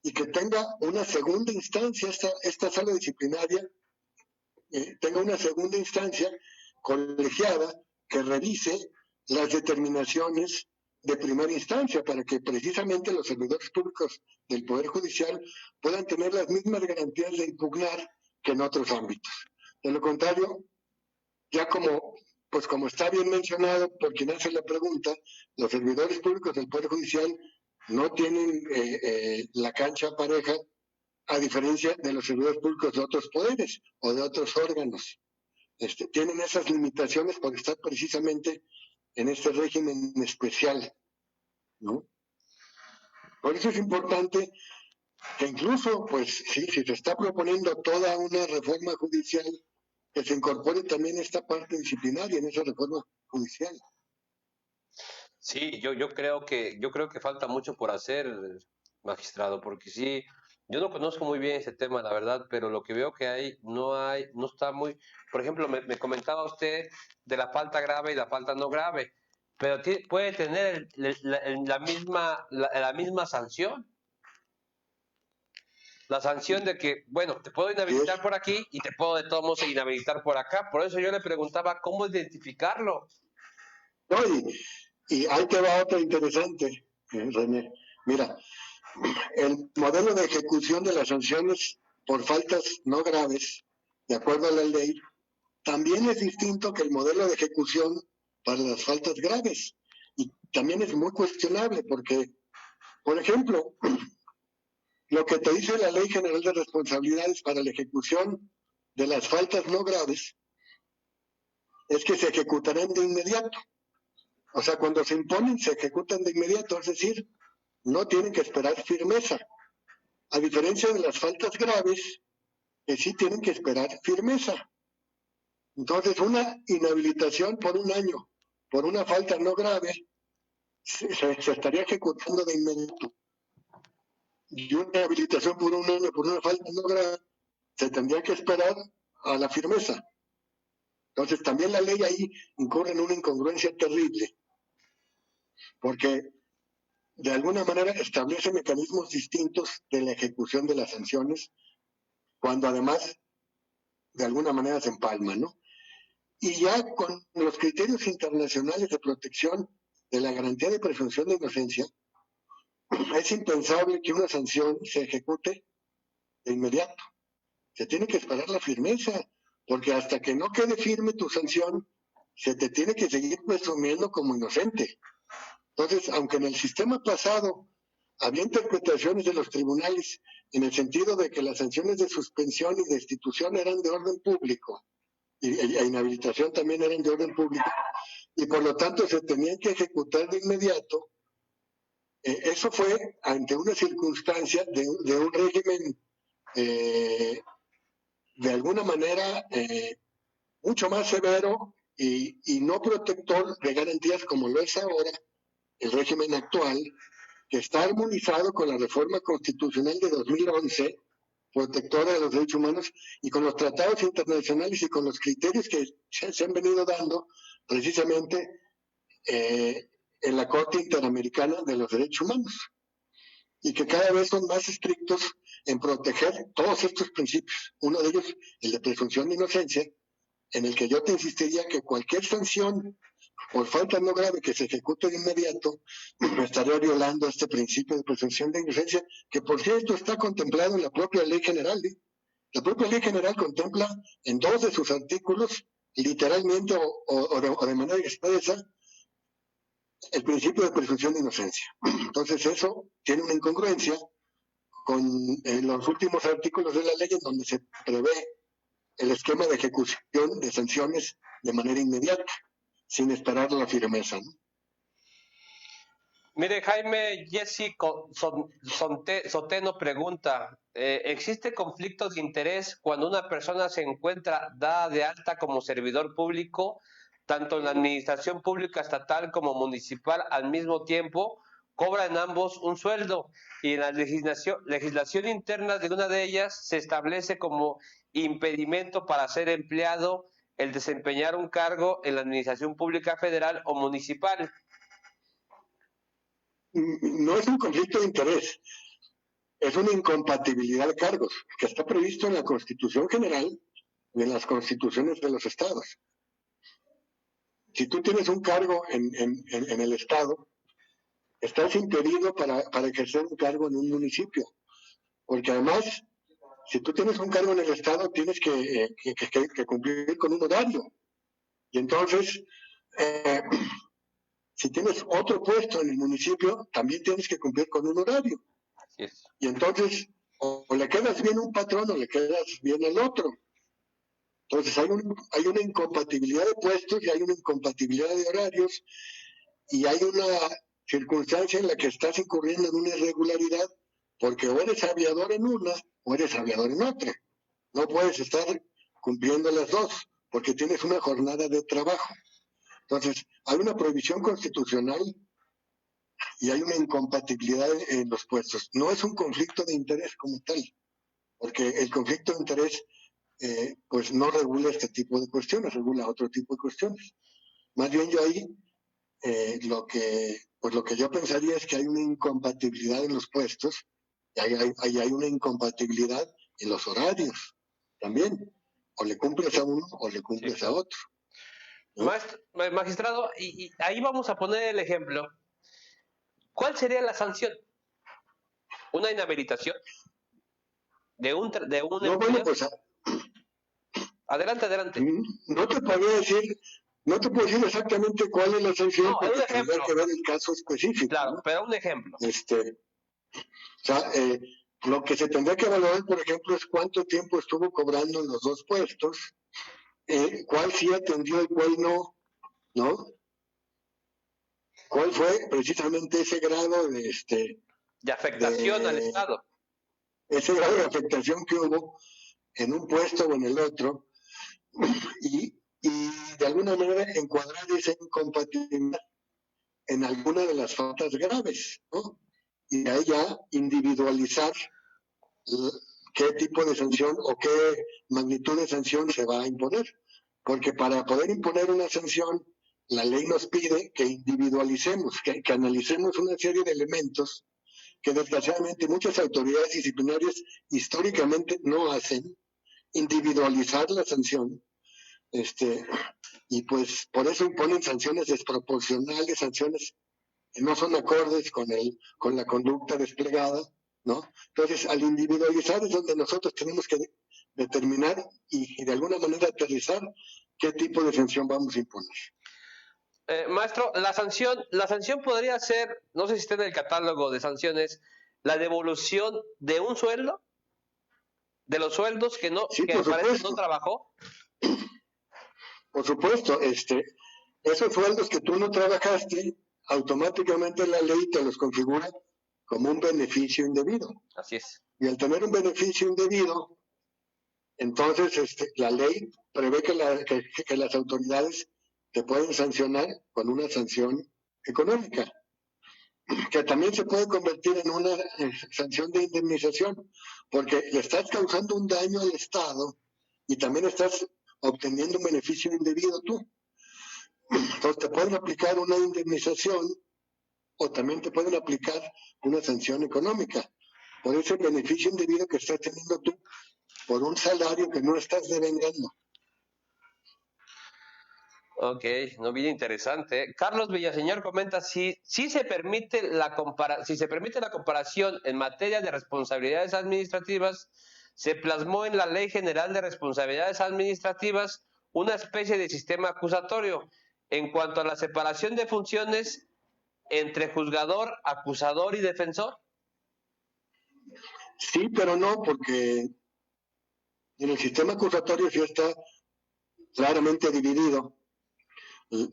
Speaker 2: y que tenga una segunda instancia, esta sala disciplinaria tenga una segunda instancia colegiada que revise las determinaciones de primera instancia para que precisamente los servidores públicos del Poder Judicial puedan tener las mismas garantías de impugnar que en otros ámbitos. De lo contrario, ya como está bien mencionado por quien hace la pregunta, los servidores públicos del Poder Judicial no tienen la cancha pareja, a diferencia de los servidores públicos de otros poderes o de otros órganos. Tienen esas limitaciones por estar precisamente en este régimen especial, ¿no? Por eso es importante que incluso, si se está proponiendo toda una reforma judicial, que se incorpore también esta parte disciplinaria en esa reforma judicial.
Speaker 1: Sí, yo creo que falta mucho por hacer, magistrado, porque sí, yo no conozco muy bien ese tema, la verdad, pero lo que veo que no está muy, por ejemplo, me comentaba usted de la falta grave y la falta no grave, pero puede tener la misma sanción. La sanción de que, bueno, te puedo inhabilitar por aquí y te puedo de todos modos inhabilitar por acá. Por eso yo le preguntaba cómo identificarlo.
Speaker 2: No, y ahí te va otra interesante, René. Mira, el modelo de ejecución de las sanciones por faltas no graves, de acuerdo a la ley, también es distinto que el modelo de ejecución para las faltas graves. Y también es muy cuestionable porque, por ejemplo, lo que te dice la Ley General de Responsabilidades para la ejecución de las faltas no graves es que se ejecutarán de inmediato. O sea, cuando se imponen, se ejecutan de inmediato, es decir, no tienen que esperar firmeza. A diferencia de las faltas graves, que sí tienen que esperar firmeza. Entonces, una inhabilitación por 1 año, por una falta no grave, se estaría ejecutando de inmediato. Y una inhabilitación por 1 año, por una falta no grave, se tendría que esperar a la firmeza. Entonces, también la ley ahí incurre en una incongruencia terrible, porque de alguna manera establece mecanismos distintos de la ejecución de las sanciones, cuando además de alguna manera se empalman, ¿no? Y ya con los criterios internacionales de protección de la garantía de presunción de inocencia, es impensable que una sanción se ejecute de inmediato. Se tiene que esperar la firmeza, porque hasta que no quede firme tu sanción, se te tiene que seguir presumiendo como inocente. Entonces, aunque en el sistema pasado había interpretaciones de los tribunales en el sentido de que las sanciones de suspensión y destitución eran de orden público, e inhabilitación también eran de orden público, y por lo tanto se tenían que ejecutar de inmediato, eso fue ante una circunstancia de un régimen de alguna manera mucho más severo y no protector de garantías como lo es ahora el régimen actual, que está armonizado con la reforma constitucional de 2011, protectora de los derechos humanos, y con los tratados internacionales y con los criterios que se han venido dando precisamente en la Corte Interamericana de los Derechos Humanos, y que cada vez son más estrictos en proteger todos estos principios. Uno de ellos, el de presunción de inocencia, en el que yo te insistiría que cualquier sanción por falta no grave que se ejecute de inmediato estaría violando este principio de presunción de inocencia, que por cierto está contemplado en la propia Ley General. La propia Ley General contempla en 2 de sus artículos, literalmente o de manera expresa, el principio de presunción de inocencia. Entonces eso tiene una incongruencia con los últimos artículos de la ley en donde se prevé el esquema de ejecución de sanciones de manera inmediata, sin esperar la firmeza, ¿no?
Speaker 1: Mire, Jaime Jesse Soteno pregunta, ¿existe conflicto de interés cuando una persona se encuentra dada de alta como servidor público, tanto en la administración pública estatal como municipal al mismo tiempo? Cobra en ambos un sueldo y en la legislación interna de una de ellas se establece como impedimento para ser empleado el desempeñar un cargo en la administración pública federal o municipal.
Speaker 2: No es un conflicto de interés, es una incompatibilidad de cargos que está previsto en la Constitución General y en las constituciones de los estados. Si tú tienes un cargo en el estado, estás impedido para ejercer un cargo en un municipio, porque además, si tú tienes un cargo en el estado, tienes que cumplir con un horario. Y entonces, si tienes otro puesto en el municipio, también tienes que cumplir con un horario.
Speaker 1: Así es.
Speaker 2: Y entonces, o le quedas bien a un patrón o le quedas bien al otro. Entonces, hay una incompatibilidad de puestos y hay una incompatibilidad de horarios y hay una circunstancia en la que estás incurriendo en una irregularidad porque o eres aviador en una o eres aviador en otra. No puedes estar cumpliendo las dos porque tienes una jornada de trabajo. Entonces, hay una prohibición constitucional y hay una incompatibilidad en los puestos. No es un conflicto de interés como tal, porque el conflicto de interés pues no regula este tipo de cuestiones, regula otro tipo de cuestiones. Más bien yo ahí lo que yo pensaría es que hay una incompatibilidad en los puestos y hay una incompatibilidad en los horarios también. O le cumples a uno o le cumples a otro. ¿No?
Speaker 1: Magistrado, y ahí vamos a poner el ejemplo. ¿Cuál sería la sanción? ¿Una inhabilitación? ¿De un
Speaker 2: no,
Speaker 1: empleo?
Speaker 2: bueno, pues,
Speaker 1: adelante.
Speaker 2: No te puedo decir exactamente cuál es la sanción,
Speaker 1: no,
Speaker 2: porque tendría que ver el caso específico.
Speaker 1: Claro,
Speaker 2: ¿no?
Speaker 1: pero un ejemplo.
Speaker 2: O sea, lo que se tendría que evaluar, por ejemplo, es cuánto tiempo estuvo cobrando en los dos puestos, cuál sí atendió y cuál no, ¿no? ¿Cuál fue precisamente ese grado
Speaker 1: de afectación al Estado?
Speaker 2: Ese grado de afectación que hubo en un puesto o en el otro, y de alguna manera encuadrar esa incompatibilidad en alguna de las faltas graves, ¿no? Y de ahí ya individualizar qué tipo de sanción o qué magnitud de sanción se va a imponer. Porque para poder imponer una sanción, la ley nos pide que individualicemos, que analicemos una serie de elementos que desgraciadamente muchas autoridades disciplinarias históricamente no hacen, individualizar la sanción, y pues por eso imponen sanciones desproporcionales, sanciones que no son acordes con la conducta desplegada, ¿no? Entonces, al individualizar es donde nosotros tenemos que determinar y de alguna manera aterrizar qué tipo de sanción vamos a imponer.
Speaker 1: Maestro, la sanción podría ser, no sé si está en el catálogo de sanciones, la devolución de un sueldo, de los sueldos que no,
Speaker 2: sí,
Speaker 1: que parece no trabajó.
Speaker 2: Por supuesto, esos sueldos que tú no trabajaste, automáticamente la ley te los configura como un beneficio indebido.
Speaker 1: Así es.
Speaker 2: Y al tener un beneficio indebido, entonces la ley prevé que las autoridades te pueden sancionar con una sanción económica, que también se puede convertir en una sanción de indemnización, porque le estás causando un daño al Estado y también estás obteniendo un beneficio indebido tú. Entonces te pueden aplicar una indemnización o también te pueden aplicar una sanción económica por ese beneficio indebido que estás teniendo tú por un salario que no estás devengando.
Speaker 1: Ok, no, bien interesante. Carlos Villaseñor comenta si se permite la comparación en materia de responsabilidades administrativas, se plasmó en la Ley General de Responsabilidades Administrativas una especie de sistema acusatorio en cuanto a la separación de funciones entre juzgador, acusador y defensor.
Speaker 2: Sí, pero no, porque En el sistema acusatorio sí está claramente dividido.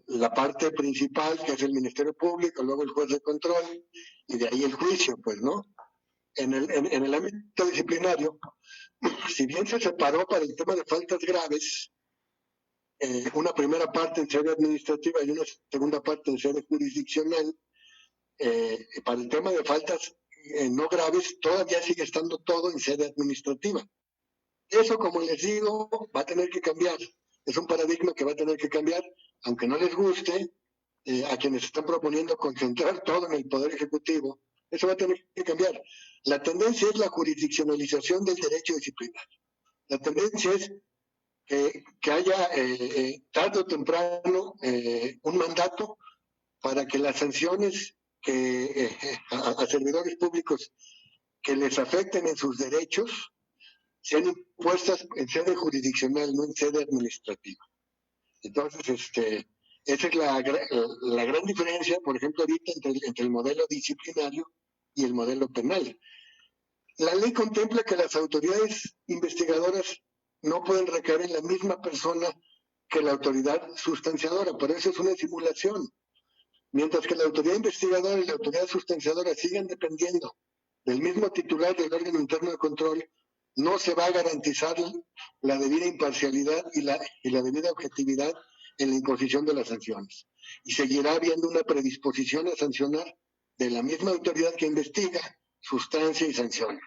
Speaker 2: La parte principal, que es el Ministerio Público, luego el juez de control, y de ahí el juicio, pues, ¿no? En el ámbito disciplinario, si bien se separó para el tema de faltas graves, una primera parte en sede administrativa y una segunda parte en sede jurisdiccional, para el tema de faltas no graves, todavía sigue estando todo en sede administrativa. Eso, como les digo, va a tener que cambiar. Es un paradigma que va a tener que cambiar, aunque no les guste a quienes están proponiendo concentrar todo en el Poder Ejecutivo. Eso va a tener que cambiar. La tendencia es la jurisdiccionalización del derecho disciplinario. La tendencia es que haya tarde o temprano un mandato para que las sanciones a servidores públicos que les afecten en sus derechos sean impuestas en sede jurisdiccional, no en sede administrativa. Entonces, esa es la gran diferencia, por ejemplo, ahorita entre el modelo disciplinario y el modelo penal. La ley contempla que las autoridades investigadoras no pueden recaer en la misma persona que la autoridad sustanciadora, por eso es una simulación. Mientras que la autoridad investigadora y la autoridad sustanciadora sigan dependiendo del mismo titular del órgano interno de control, no se va a garantizar la debida imparcialidad y la debida objetividad en la imposición de las sanciones. Y seguirá habiendo una predisposición a sancionar de la misma autoridad que investiga, sustancia y sanciona.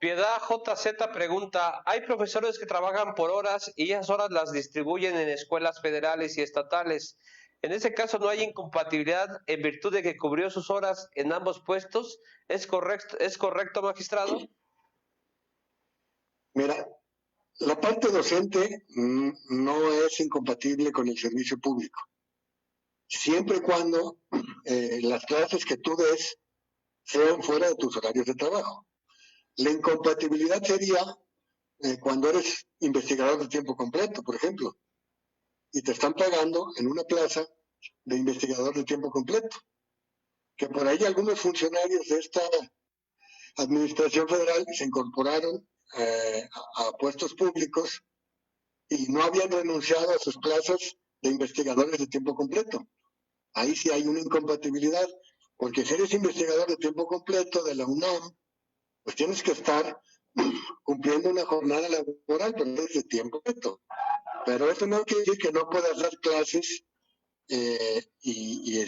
Speaker 1: Piedad JZ pregunta, hay profesores que trabajan por horas y esas horas las distribuyen en escuelas federales y estatales. En ese caso no hay incompatibilidad en virtud de que cubrió sus horas en ambos puestos. ¿Es correcto, magistrado?
Speaker 2: Mira, la parte docente no es incompatible con el servicio público, siempre y cuando las clases que tú des sean fuera de tus horarios de trabajo. La incompatibilidad sería cuando eres investigador de tiempo completo, por ejemplo, y te están pagando en una plaza de investigador de tiempo completo, que por ahí algunos funcionarios de esta administración federal se incorporaron a puestos públicos y no habían renunciado a sus plazas de investigadores de tiempo completo. Ahí sí hay una incompatibilidad, porque si eres investigador de tiempo completo de la UNAM, pues tienes que estar cumpliendo una jornada laboral, pero es de tiempo completo. Pero eso no quiere decir que no puedas dar clases y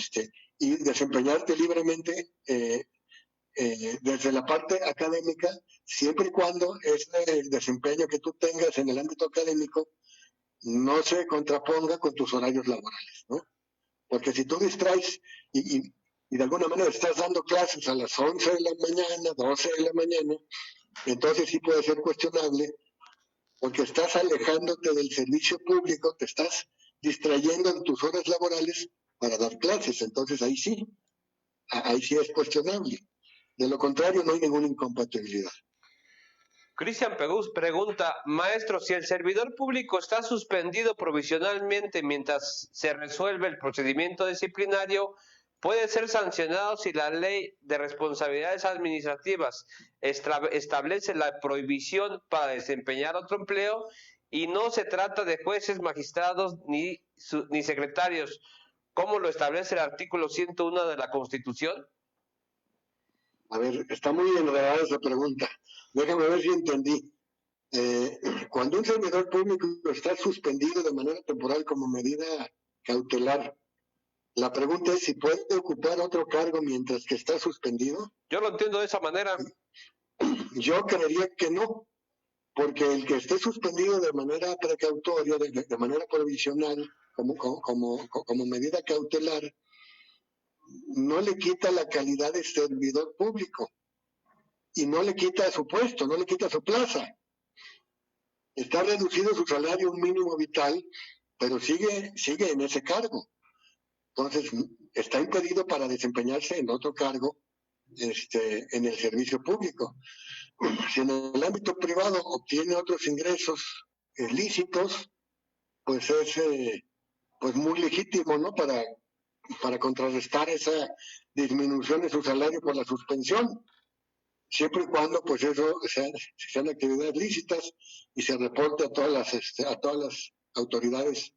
Speaker 2: desempeñarte libremente desde la parte académica, siempre y cuando ese desempeño que tú tengas en el ámbito académico no se contraponga con tus horarios laborales, ¿no? Porque si tú distraes y de alguna manera estás dando clases a las 11 de la mañana, 12 de la mañana, entonces sí puede ser cuestionable, porque estás alejándote del servicio público, te estás distrayendo en tus horas laborales para dar clases, entonces ahí sí es cuestionable. De lo contrario, no hay ninguna incompatibilidad.
Speaker 1: Cristian Pegus pregunta, maestro, si el servidor público está suspendido provisionalmente mientras se resuelve el procedimiento disciplinario, puede ser sancionado si la ley de responsabilidades administrativas establece la prohibición para desempeñar otro empleo y no se trata de jueces, magistrados ni secretarios, como lo establece el artículo 101 de la Constitución?
Speaker 2: A ver, está muy enredada esa pregunta. Déjame ver si entendí. Cuando un servidor público está suspendido de manera temporal como medida cautelar, la pregunta es si puede ocupar otro cargo mientras que está suspendido.
Speaker 1: Yo lo entiendo de esa manera.
Speaker 2: Yo creería que no, porque el que esté suspendido de manera precautoria, de manera provisional, como medida cautelar, no le quita la calidad de servidor público y no le quita su puesto, no le quita su plaza. Está reducido su salario a un mínimo vital, pero sigue en ese cargo. Entonces, está impedido para desempeñarse en otro cargo en el servicio público. Si en el ámbito privado obtiene otros ingresos lícitos, pues es pues muy legítimo, ¿no? Para contrarrestar esa disminución de su salario por la suspensión. siempre y cuando pues eso sean actividades lícitas y se reporte a todas las autoridades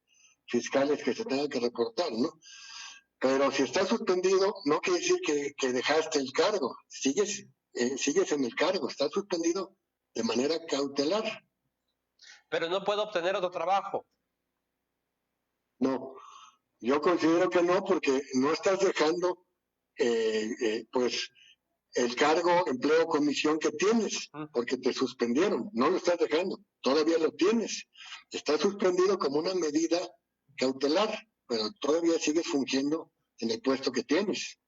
Speaker 2: fiscales que se tengan que reportar, ¿no? Pero si estás suspendido, no quiere decir que dejaste el cargo, sigues en el cargo, estás suspendido de manera cautelar.
Speaker 1: Pero no puedo obtener otro trabajo.
Speaker 2: No, yo considero que no, porque no estás dejando pues el cargo, empleo o comisión que tienes, porque te suspendieron, no lo estás dejando, todavía lo tienes. Está suspendido como una medida cautelar, pero todavía sigues fungiendo en el puesto que tienes.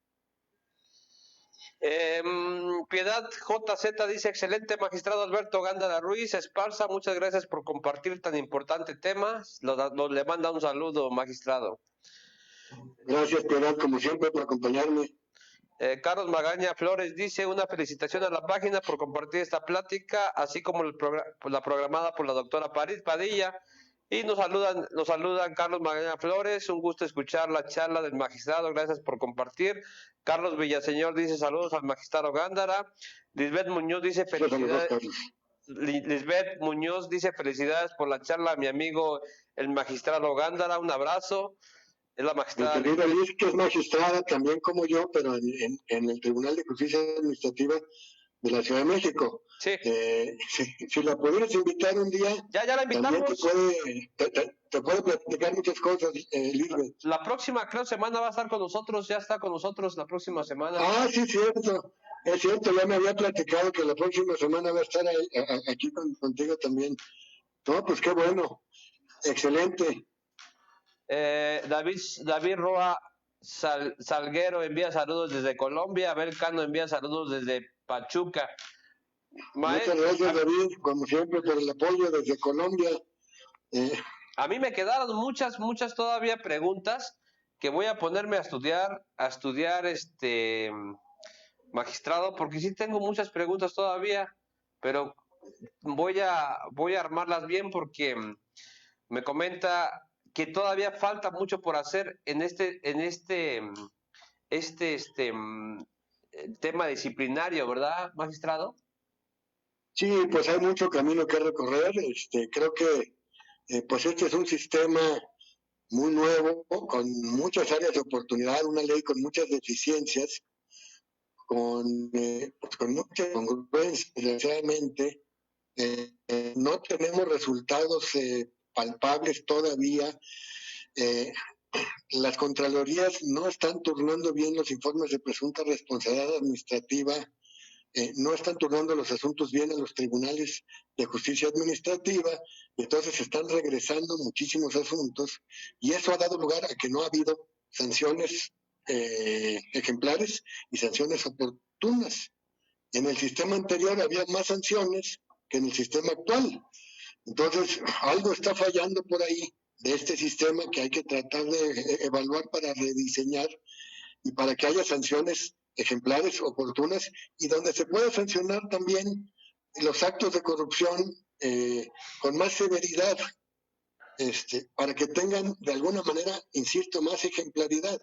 Speaker 1: Piedad JZ dice: excelente, magistrado Alberto Gándara Ruiz Esparza, muchas gracias por compartir tan importante tema. Le manda un saludo, magistrado.
Speaker 2: Gracias, Piedad, como siempre, por acompañarme.
Speaker 1: Carlos Magaña Flores dice: una felicitación a la página por compartir esta plática, así como la programada por la doctora París Padilla. Y nos saludan Carlos Magaña Flores, un gusto escuchar la charla del magistrado, gracias por compartir. Carlos Villaseñor dice: saludos al magistrado Gándara. Lisbeth Muñoz dice: felicidades. Lisbeth Muñoz dice: felicidades por la charla, mi amigo el magistrado Gándara, un abrazo. Es la magistrada.
Speaker 2: Mi querida Liz, que es magistrada también como yo, pero en el Tribunal de Justicia Administrativa de la Ciudad de México.
Speaker 1: Sí.
Speaker 2: Si la pudieras invitar un día,
Speaker 1: ya la invitamos.
Speaker 2: Te puede platicar muchas cosas, Lisbeth.
Speaker 1: La próxima, creo, semana va a estar con nosotros, ya está con nosotros la próxima semana.
Speaker 2: Ah, sí, cierto. Es cierto, ya me había platicado que la próxima semana va a estar aquí contigo también. No, pues qué bueno. Excelente.
Speaker 1: David Roa Salguero envía saludos desde Colombia. Abel Cano envía saludos desde Pachuca.
Speaker 2: Muchas gracias, David, como siempre, por el apoyo desde Colombia.
Speaker 1: A mí me quedaron muchas todavía preguntas que voy a ponerme a estudiar, magistrado, porque sí tengo muchas preguntas todavía, pero voy a armarlas bien, porque me comenta que todavía falta mucho por hacer en este tema disciplinario, ¿verdad, magistrado?
Speaker 2: Sí, pues hay mucho camino que recorrer. Creo que pues este es un sistema muy nuevo, con muchas áreas de oportunidad, una ley con muchas deficiencias, con mucha congruencia, desgraciadamente. No tenemos resultados palpables todavía. Las Contralorías no están turnando bien los informes de presunta responsabilidad administrativa, no están turnando los asuntos bien a los tribunales de justicia administrativa, y entonces se están regresando muchísimos asuntos, y eso ha dado lugar a que no ha habido sanciones ejemplares y sanciones oportunas. En el sistema anterior había más sanciones que en el sistema actual. Entonces, algo está fallando por ahí de este sistema que hay que tratar de evaluar para rediseñar y para que haya sanciones ejemplares, oportunas, y donde se pueda sancionar también los actos de corrupción con más severidad, para que tengan de alguna manera, insisto, más ejemplaridad.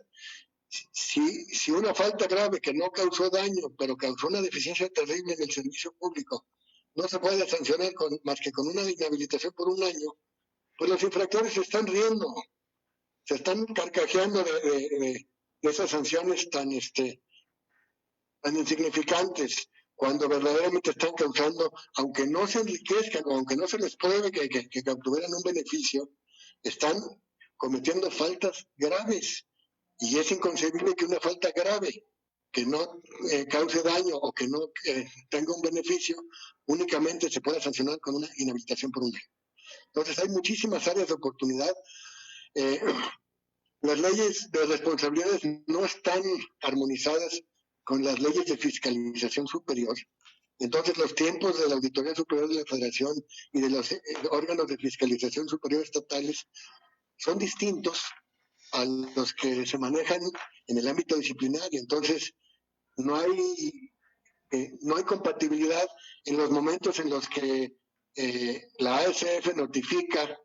Speaker 2: Si una falta grave que no causó daño, pero causó una deficiencia terrible en el servicio público, no se puede sancionar más que con una inhabilitación por un año, pues los infractores se están riendo, se están carcajeando de esas sanciones tan insignificantes, cuando verdaderamente están causando, aunque no se enriquezcan, o aunque no se les pruebe que obtuvieran un beneficio, están cometiendo faltas graves. Y es inconcebible que una falta grave, que no cause daño o que no tenga un beneficio, únicamente se pueda sancionar con una inhabilitación por un año. Entonces hay muchísimas áreas de oportunidad. Las leyes de responsabilidades no están armonizadas con las leyes de fiscalización superior. Entonces los tiempos de la Auditoría Superior de la Federación y de los órganos de fiscalización superior estatales son distintos a los que se manejan en el ámbito disciplinario. Entonces no hay compatibilidad en los momentos en los que la ASF notifica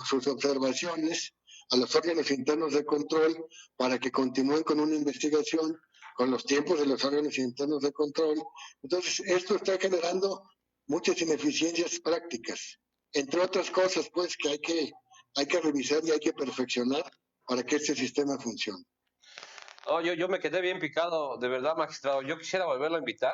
Speaker 2: sus observaciones a los órganos internos de control para que continúen con una investigación, con los tiempos de los órganos internos de control. Entonces, esto está generando muchas ineficiencias prácticas, entre otras cosas, pues, que hay que revisar y hay que perfeccionar para que este sistema funcione.
Speaker 1: Oh, yo me quedé bien picado, de verdad, magistrado. Yo quisiera volverlo a invitar.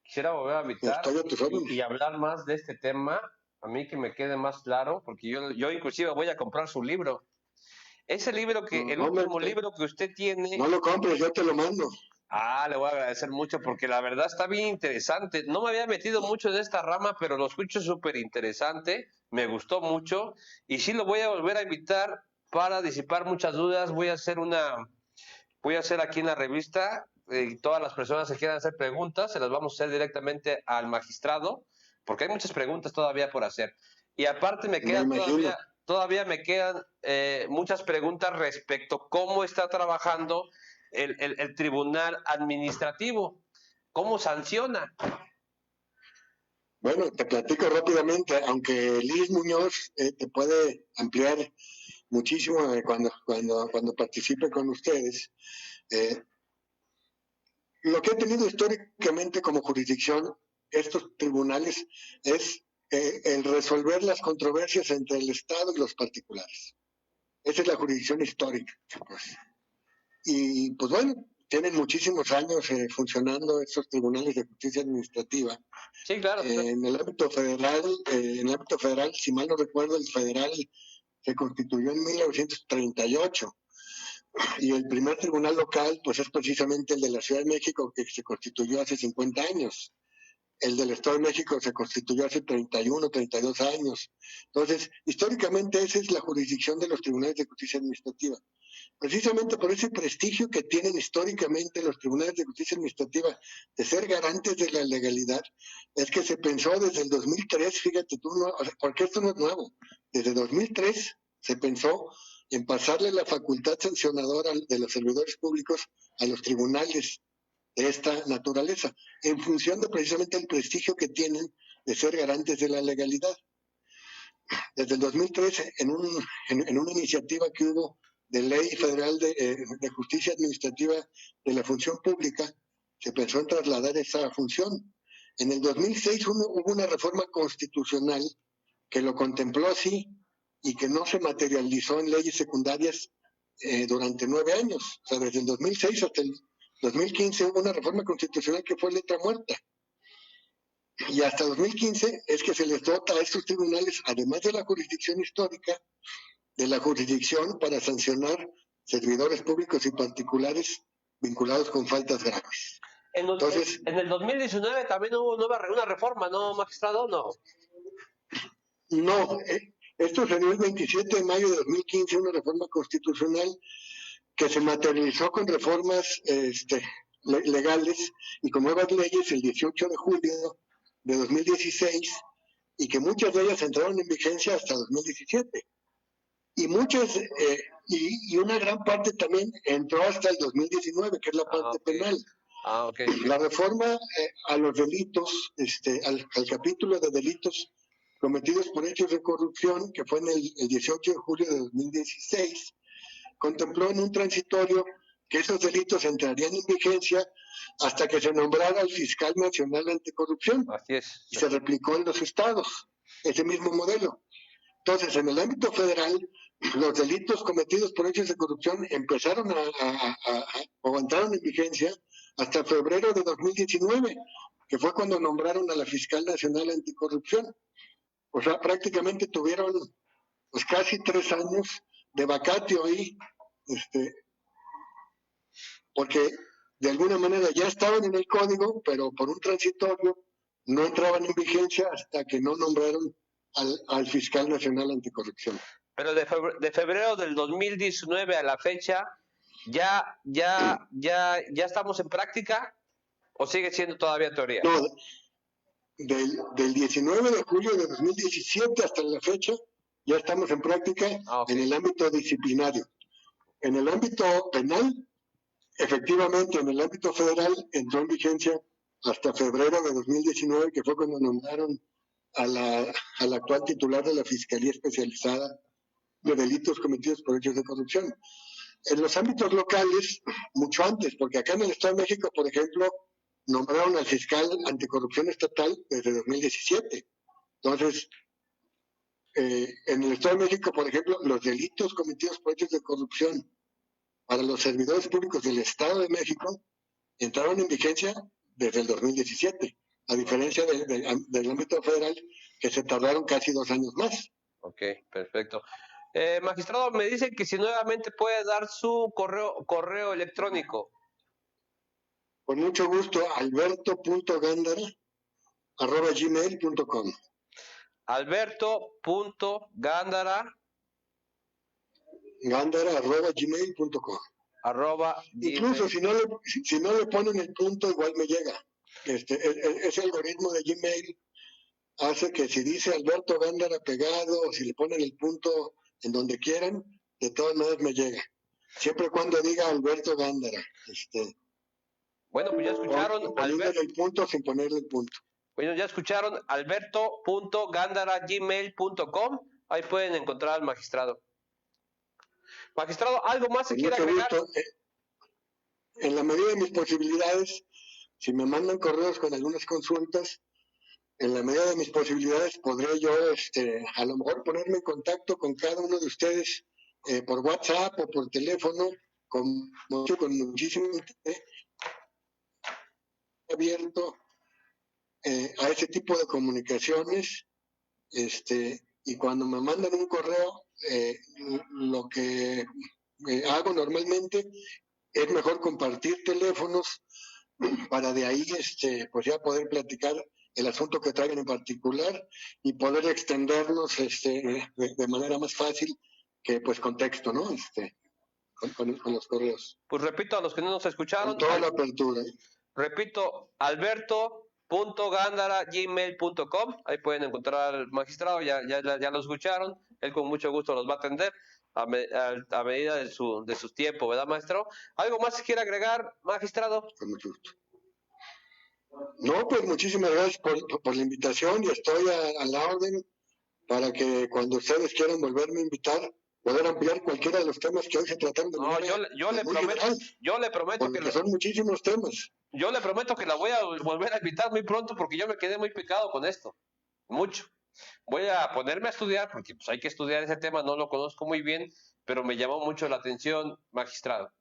Speaker 2: Estoy a tus órdenes.
Speaker 1: Y hablar más de este tema, a mí que me quede más claro, porque yo inclusive voy a comprar su libro. Ese libro el último libro que usted tiene...
Speaker 2: No lo compres, yo te lo mando.
Speaker 1: Le voy a agradecer mucho porque la verdad está bien interesante. No me había metido mucho en esta rama, pero lo escucho súper interesante. Me gustó mucho y sí lo voy a volver a invitar para disipar muchas dudas. Voy a hacer aquí en la revista, todas las personas que quieran hacer preguntas, se las vamos a hacer directamente al magistrado, porque hay muchas preguntas todavía por hacer. Y aparte todavía me quedan muchas preguntas respecto a cómo está trabajando el tribunal administrativo, cómo sanciona.
Speaker 2: Bueno, te platico rápidamente, aunque Liz Muñoz te puede ampliar muchísimo cuando participe con ustedes. Lo que he tenido históricamente como jurisdicción estos tribunales es el resolver las controversias entre el Estado y los particulares. Esa es la jurisdicción histórica, pues. Y pues bueno, tienen muchísimos años funcionando estos tribunales de justicia administrativa.
Speaker 1: Sí, claro.
Speaker 2: En el ámbito federal, si mal no recuerdo, el federal se constituyó en 1938 y el primer tribunal local pues es precisamente el de la Ciudad de México, que se constituyó hace 50 años. El del Estado de México se constituyó hace 31, 32 años. Entonces, históricamente esa es la jurisdicción de los tribunales de justicia administrativa. Precisamente por ese prestigio que tienen históricamente los tribunales de justicia administrativa de ser garantes de la legalidad, es que se pensó desde el 2003, fíjate tú, porque esto no es nuevo, desde 2003 se pensó en pasarle la facultad sancionadora de los servidores públicos a los tribunales de esta naturaleza, en función de precisamente el prestigio que tienen de ser garantes de la legalidad. Desde el 2013, en una iniciativa que hubo de Ley Federal de Justicia Administrativa de la Función Pública, se pensó en trasladar esa función. En el 2006 hubo una reforma constitucional que lo contempló así y que no se materializó en leyes secundarias durante 9 años. O sea, desde el 2006 hasta el 2015 hubo una reforma constitucional que fue letra muerta. Y hasta 2015 es que se les dota a estos tribunales, además de la jurisdicción histórica, de la jurisdicción para sancionar servidores públicos y particulares vinculados con faltas graves.
Speaker 1: Entonces, en el 2019 también hubo una reforma, ¿no, magistrado?
Speaker 2: No, esto se dio el 27 de mayo de 2015, una reforma constitucional que se materializó con reformas legales y con nuevas leyes el 18 de julio de 2016 y que muchas de ellas entraron en vigencia hasta 2017. Y muchas, y una gran parte también entró hasta el 2019, que es la parte penal. La reforma a los delitos, al capítulo de delitos cometidos por hechos de corrupción, que fue en el 18 de julio de 2016, contempló en un transitorio que esos delitos entrarían en vigencia hasta que se nombrara el fiscal nacional anticorrupción.
Speaker 1: Así es.
Speaker 2: Y se replicó en los estados, ese mismo modelo. Entonces, en el ámbito federal, los delitos cometidos por hechos de corrupción empezaron o entraron en vigencia hasta febrero de 2019, que fue cuando nombraron a la fiscal nacional anticorrupción. O sea, prácticamente tuvieron pues casi 3 años de vacatio ahí, porque de alguna manera ya estaban en el código, pero por un transitorio no entraban en vigencia hasta que no nombraron al fiscal nacional anticorrupción.
Speaker 1: Pero de febrero del 2019 a la fecha, ¿ya estamos en práctica o sigue siendo todavía teoría?
Speaker 2: No, del 19 de julio de 2017 hasta la fecha, ya estamos en práctica en el ámbito disciplinario. En el ámbito penal, efectivamente, en el ámbito federal entró en vigencia hasta febrero de 2019, que fue cuando nombraron a la actual titular de la Fiscalía Especializada de Delitos Cometidos por Hechos de Corrupción. en los ámbitos locales, mucho antes, porque acá en el Estado de México, por ejemplo, nombraron al fiscal anticorrupción estatal desde 2017. Entonces, en el Estado de México, por ejemplo, los delitos cometidos por hechos de corrupción para los servidores públicos del Estado de México entraron en vigencia desde el 2017, a diferencia del ámbito federal, que se tardaron casi 2 años más.
Speaker 1: Ok, perfecto. Magistrado, me dice que si nuevamente puede dar su correo electrónico.
Speaker 2: Con mucho gusto, alberto.gándara@gmail.com.
Speaker 1: Alberto.gándara@gmail.com.
Speaker 2: Incluso si no le ponen el punto, igual me llega. Ese algoritmo de Gmail hace que si dice Alberto Gándara pegado, o si le ponen el punto en donde quieran, de todas maneras me llega. Siempre y cuando diga Alberto Gándara.
Speaker 1: Bueno, pues ya escucharon.
Speaker 2: Poniéndole el punto sin ponerle el punto.
Speaker 1: Bueno, ya escucharon, alberto.gándara@gmail.com. Ahí pueden encontrar al magistrado. Magistrado, ¿algo más se quiere agregar?
Speaker 2: En la medida de mis posibilidades, si me mandan correos con algunas consultas, en la medida de mis posibilidades podré yo a lo mejor ponerme en contacto con cada uno de ustedes por WhatsApp o por teléfono, con muchísimo interés, abierto a ese tipo de comunicaciones, y cuando me mandan un correo, lo que hago normalmente es mejor compartir teléfonos para de ahí pues ya poder platicar el asunto que traigan en particular y poder extendernos de manera más fácil que pues con texto, ¿no? Con los correos.
Speaker 1: Pues repito a los que no nos escucharon.
Speaker 2: Con toda la apertura.
Speaker 1: Repito, alberto.gándara@gmail.com. Ahí pueden encontrar al magistrado, ya lo escucharon. Él con mucho gusto los va a atender a medida de su tiempo, ¿verdad, maestro? ¿Algo más que quiera agregar, magistrado?
Speaker 2: Con mucho gusto. No, pues muchísimas gracias por la invitación y estoy a la orden para que cuando ustedes quieran volverme a invitar, poder ampliar cualquiera de los temas que hoy se trataron de manera
Speaker 1: yo le prometo que
Speaker 2: son muchísimos temas.
Speaker 1: Yo le prometo que la voy a volver a invitar muy pronto porque yo me quedé muy picado con esto, mucho. Voy a ponerme a estudiar porque pues hay que estudiar ese tema, no lo conozco muy bien, pero me llamó mucho la atención, magistrado.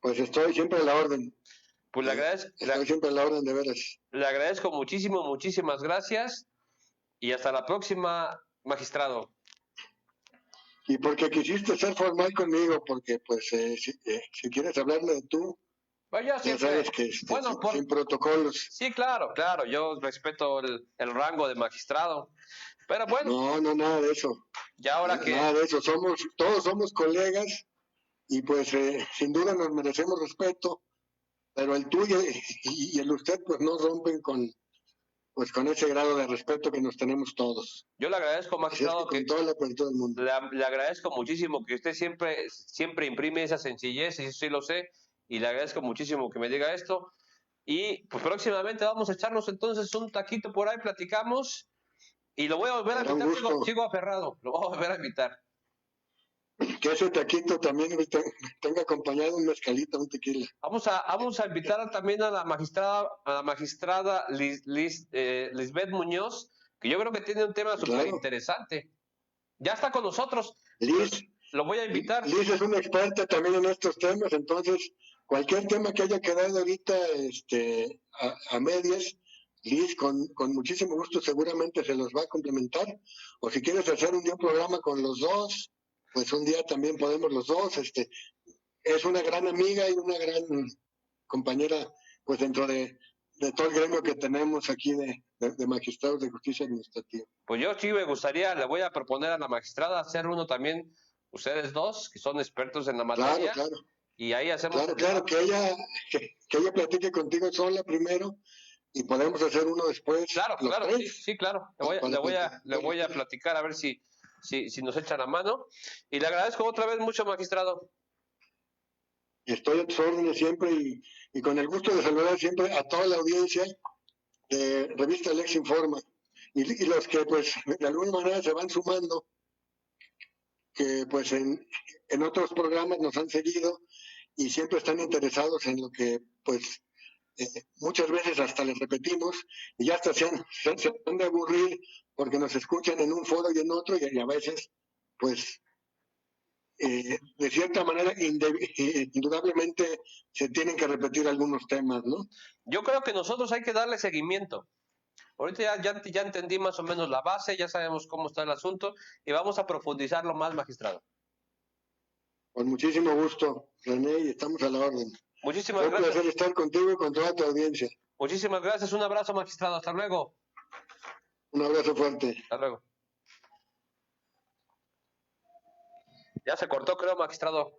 Speaker 2: Pues estoy siempre a la orden.
Speaker 1: Pues le agradezco.
Speaker 2: Estoy siempre a la orden, de veras.
Speaker 1: Le agradezco muchísimo, muchísimas gracias y hasta la próxima, magistrado.
Speaker 2: Y porque quisiste ser formal conmigo, porque pues si quieres hablarme de tú,
Speaker 1: ya
Speaker 2: sabes que sin protocolos.
Speaker 1: Sí, claro, yo respeto el rango de magistrado, pero bueno.
Speaker 2: No, nada de eso.
Speaker 1: Ya ahora
Speaker 2: nada de eso, todos somos colegas y pues sin duda nos merecemos respeto, pero el tuyo y el usted pues no rompen con ese grado de respeto que nos tenemos todos.
Speaker 1: Yo le agradezco, magistrado,
Speaker 2: con toda la apertura del mundo.
Speaker 1: Le agradezco muchísimo que usted siempre imprime esa sencillez, y eso sí lo sé, y le agradezco muchísimo que me diga esto. Y pues próximamente vamos a echarnos entonces un taquito por ahí, platicamos, y lo voy a volver a invitar, sigo aferrado, lo voy a volver a invitar.
Speaker 2: Que ese taquito también tenga acompañado un mezcalito, un tequila.
Speaker 1: Vamos a invitar también a la magistrada Lisbeth Muñoz, que yo creo que tiene un tema súper interesante. Ya está con nosotros.
Speaker 2: Liz,
Speaker 1: lo voy a invitar.
Speaker 2: Liz es una experta también en estos temas, entonces cualquier tema que haya quedado ahorita a medias, Liz con muchísimo gusto seguramente se los va a complementar. O si quieres hacer un día un programa con los dos, pues un día también podemos los dos. Es una gran amiga y una gran compañera, pues dentro de todo el gremio que tenemos aquí de magistrados de justicia administrativa.
Speaker 1: Pues yo sí me gustaría, le voy a proponer a la magistrada hacer uno también, ustedes dos, que son expertos en la materia.
Speaker 2: Claro.
Speaker 1: Y ahí hacemos...
Speaker 2: Claro, que ella platique contigo sola primero y podemos hacer uno después.
Speaker 1: Claro, sí, claro. Le voy a platicar a ver si nos echan la mano. Y le agradezco otra vez mucho, magistrado.
Speaker 2: Estoy a tus órdenes siempre y con el gusto de saludar siempre a toda la audiencia de Revista Lex Informa y los que pues de alguna manera se van sumando que pues en otros programas nos han seguido y siempre están interesados en lo que pues muchas veces hasta les repetimos y ya hasta se han de aburrir porque nos escuchan en un foro y en otro y a veces pues de cierta manera indudablemente se tienen que repetir algunos temas, ¿no?
Speaker 1: Yo creo que nosotros hay que darle seguimiento. Ahorita ya entendí más o menos la base, ya sabemos cómo está el asunto y vamos a profundizarlo más, magistrado.
Speaker 2: Con muchísimo gusto, René, y estamos a la orden.
Speaker 1: Muchísimas
Speaker 2: Fue un
Speaker 1: gracias.
Speaker 2: placer estar contigo y con toda tu audiencia.
Speaker 1: Muchísimas gracias. Un abrazo, magistrado. Hasta luego.
Speaker 2: Un abrazo fuerte.
Speaker 1: Hasta luego. Ya se cortó, creo, magistrado.